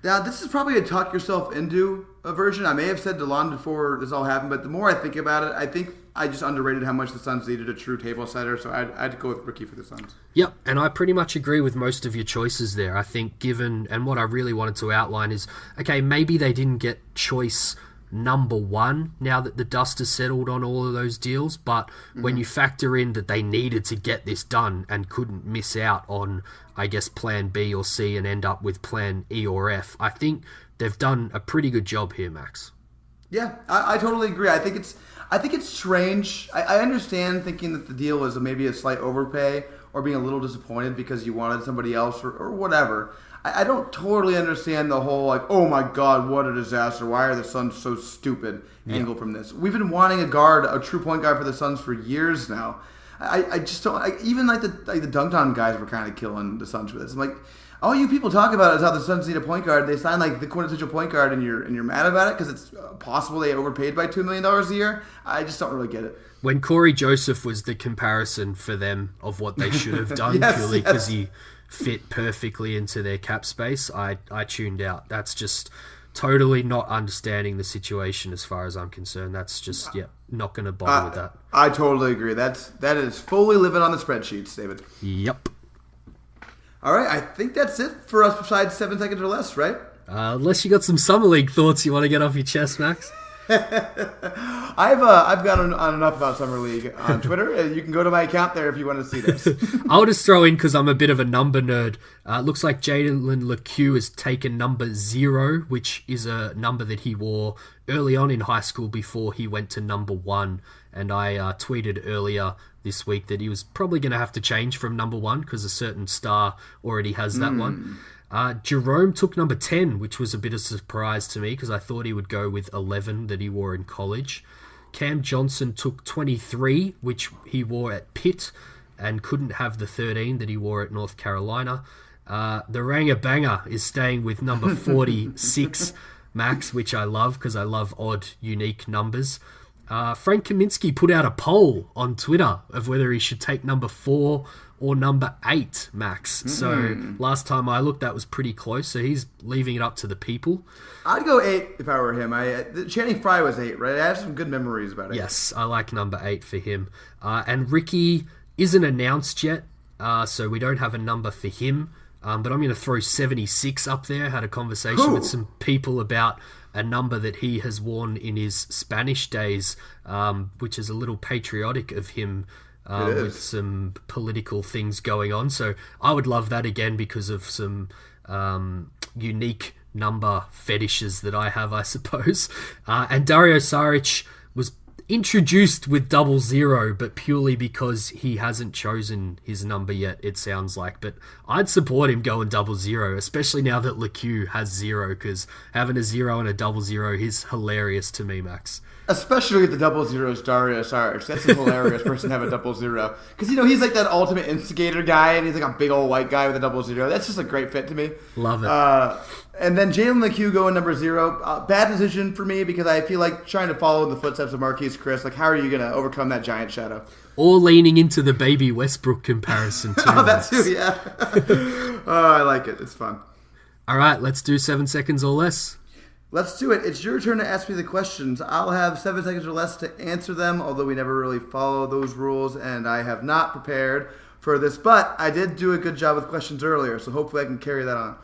Now, this is probably a talk yourself into a version. I may have said DeLon before this all happened, but the more I think about it, I think I just underrated how much the Suns needed a true table setter, so I'd go with Ricky for the Suns. Yep, and I pretty much agree with most of your choices there. I think given, and what I really wanted to outline is, okay, maybe they didn't get choice number one now that the dust has settled on all of those deals, but when you factor in that they needed to get this done and couldn't miss out on, I guess, plan B or C and end up with plan E or F, I think they've done a pretty good job here, Max. Yeah, I totally agree. I think it's strange. I understand thinking that the deal was maybe a slight overpay or being a little disappointed because you wanted somebody else or whatever. I don't totally understand the whole, like, oh my God, what a disaster. Why are the Suns so stupid angle from this? We've been wanting a true point guard for the Suns for years now. I just don't, even the dunked on guys were kind of killing the Suns for this. I'm like, all you people talk about is how the Suns need a point guard. They sign like the quintessential point guard and you're mad about it because it's possible they overpaid by $2 million a year. I just don't really get it. When Corey Joseph was the comparison for them of what they should have done purely because he fit perfectly into their cap space, I tuned out. That's just totally not understanding the situation as far as I'm concerned. That's just, not going to bother with that. I totally agree. That is fully living on the spreadsheets, David. Yep. All right, I think that's it for us besides 7 seconds or less, right? Unless you got some Summer League thoughts you want to get off your chest, Max. I've got on enough about Summer League on Twitter. You can go to my account there if you want to see this. I'll just throw in, because I'm a bit of a number nerd, looks like Jalen LeCue has taken number 0, which is a number that he wore early on in high school before he went to number 1. And I tweeted earlier this week that he was probably going to have to change from number 1 because a certain star already has that one. Jerome took number 10, which was a bit of a surprise to me because I thought he would go with 11 that he wore in college. Cam Johnson took 23, which he wore at Pitt and couldn't have the 13 that he wore at North Carolina. The Ranger Banger is staying with number 46, Max, which I love because I love odd, unique numbers. Frank Kaminsky put out a poll on Twitter of whether he should take number 4 or number 8, Max. So last time I looked, that was pretty close. So he's leaving it up to the people. I'd go 8 if I were him. Channing Frye was 8, right? I have some good memories about it. Yes, I like number 8 for him. And Ricky isn't announced yet, so we don't have a number for him. But I'm going to throw 76 up there. I had a conversation with some people about a number that he has worn in his Spanish days, which is a little patriotic of him. With some political things going on. So I would love that again because of some unique number fetishes that I have, I suppose. And Dario Saric was introduced with 00, but purely because he hasn't chosen his number yet, it sounds like. But I'd support him going 00, especially now that LeCue has 0, because having a 0 and a 00 is hilarious to me, Max. Especially with the 00 is Dario Saric. That's a hilarious person to have a 00. Because, he's like that ultimate instigator guy, and he's like a big old white guy with a 00. That's just a great fit to me. Love it. And then Jalen LeCue going number 0. Bad decision for me because I feel like trying to follow in the footsteps of Marquise Chris. Like, how are you going to overcome that giant shadow? Or leaning into the baby Westbrook comparison, too. Oh, that too, yeah. I like it. It's fun. All right, let's do 7 seconds or less. Let's do it. It's your turn to ask me the questions. I'll have 7 seconds or less to answer them, although we never really follow those rules, and I have not prepared for this. But I did do a good job with questions earlier, so hopefully I can carry that on.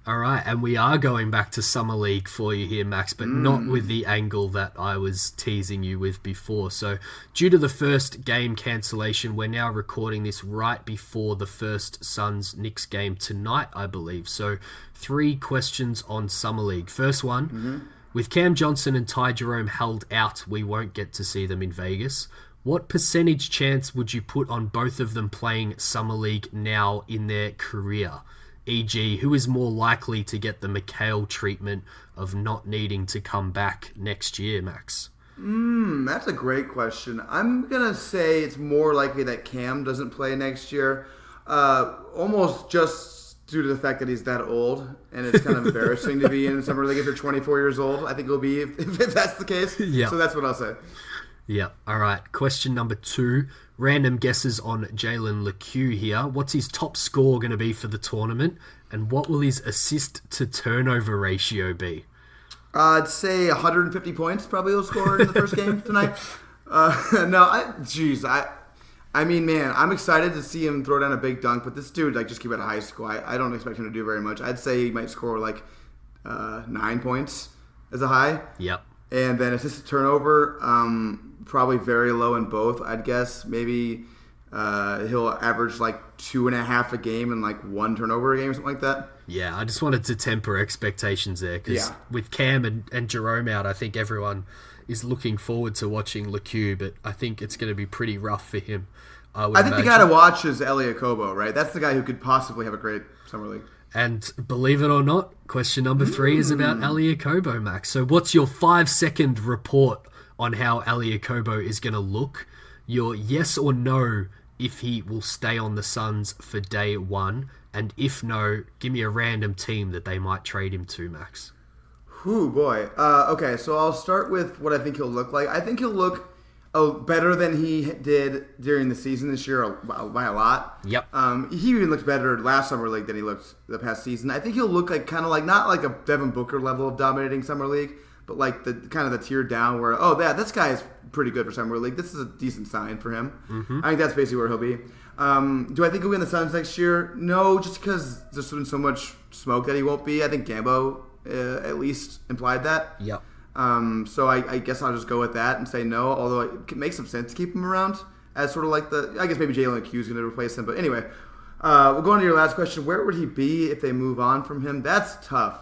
All right, and we are going back to Summer League for you here, Max, but not with the angle that I was teasing you with before. So due to the first game cancellation, we're now recording this right before the first Suns-Knicks game tonight, I believe. So 3 questions on Summer League. First one, with Cam Johnson and Ty Jerome held out, we won't get to see them in Vegas. What percentage chance would you put on both of them playing Summer League now in their career? E.g., who is more likely to get the McHale treatment of not needing to come back next year, Max? That's a great question. I'm going to say it's more likely that Cam doesn't play next year, almost just due to the fact that he's that old, and it's kind of embarrassing to be in Summer League if you're 24 years old. I think it'll be if that's the case. Yeah. So that's what I'll say. Yeah. All right. Question number 2. Random guesses on Jalen LeCue here. What's his top score going to be for the tournament? And what will his assist to turnover ratio be? I'd say 150 points probably he'll score in the first game tonight. I mean, man, I'm excited to see him throw down a big dunk, but this dude, just came out of high school. I don't expect him to do very much. I'd say he might score 9 points as a high. Yep. And then assist to turnover, probably very low in both. I'd guess maybe he'll average 2.5 a game and 1 turnover a game or something like that. Yeah, I just wanted to temper expectations there because with Cam and Jerome out, I think everyone is looking forward to watching LeCue, but I think it's going to be pretty rough for him. I think the guy to watch is Elie Okobo, right? That's the guy who could possibly have a great summer league. And believe it or not, question number 3 is about Elie Okobo, Max. So what's your 5-second report on how Elie Okobo is going to look? Your yes or no if he will stay on the Suns for day 1. And if no, give me a random team that they might trade him to, Max. Ooh, boy. Okay, so I'll start with what I think he'll look like. I think he'll look better than he did during the season this year by a lot. Yep. He even looked better last summer league than he looked the past season. I think he'll look not like a Devin Booker level of dominating summer league, but the kind of the tier down where this guy is pretty good for summer league. This is a decent sign for him. Mm-hmm. I think that's basically where he'll be. Do I think he'll win the Suns next year? No, just because there's been so much smoke that he won't be. I think Gambo at least implied that. Yep. So I guess I'll just go with that and say no, although it makes some sense to keep him around as sort of I guess maybe Jalen LeCue is going to replace him. But anyway, we'll go on to your last question. Where would he be if they move on from him? That's tough.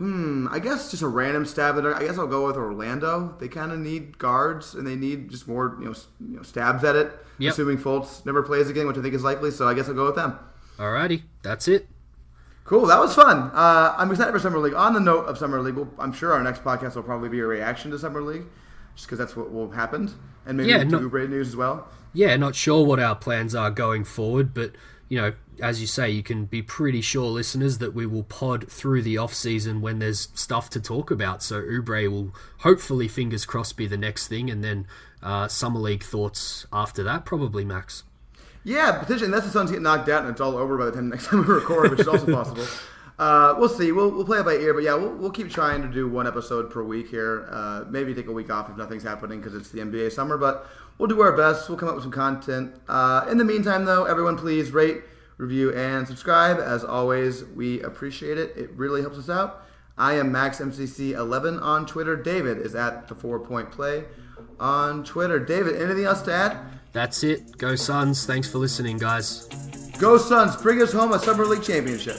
I guess just a random stab at it. I guess I'll go with Orlando. They kind of need guards, and they need just more stabs at it, assuming Fultz never plays again, which I think is likely. So I guess I'll go with them. Alrighty, that's it. Cool, that was fun. I'm excited for Summer League. On the note of Summer League, I'm sure our next podcast will probably be a reaction to Summer League, just because that's what will happen, and maybe Oubre news as well. Yeah, not sure what our plans are going forward, but as you say, you can be pretty sure, listeners, that we will pod through the off-season when there's stuff to talk about. So Oubre will hopefully, fingers crossed, be the next thing, and then Summer League thoughts after that, probably, Max. Yeah, potentially, unless the Suns get knocked out and it's all over by the time next time we record, which is also possible. We'll see. We'll play it by ear, but yeah, we'll keep trying to do 1 episode per week here. Maybe take a week off if nothing's happening because it's the NBA summer, but we'll do our best. We'll come up with some content. In the meantime, though, everyone please rate, review, and subscribe. As always, we appreciate it. It really helps us out. I am MaxMCC11 on Twitter. David is at the 4-Point Play on Twitter. David, anything else to add? That's it. Go Suns. Thanks for listening, guys. Go Suns. Bring us home a Summer League championship.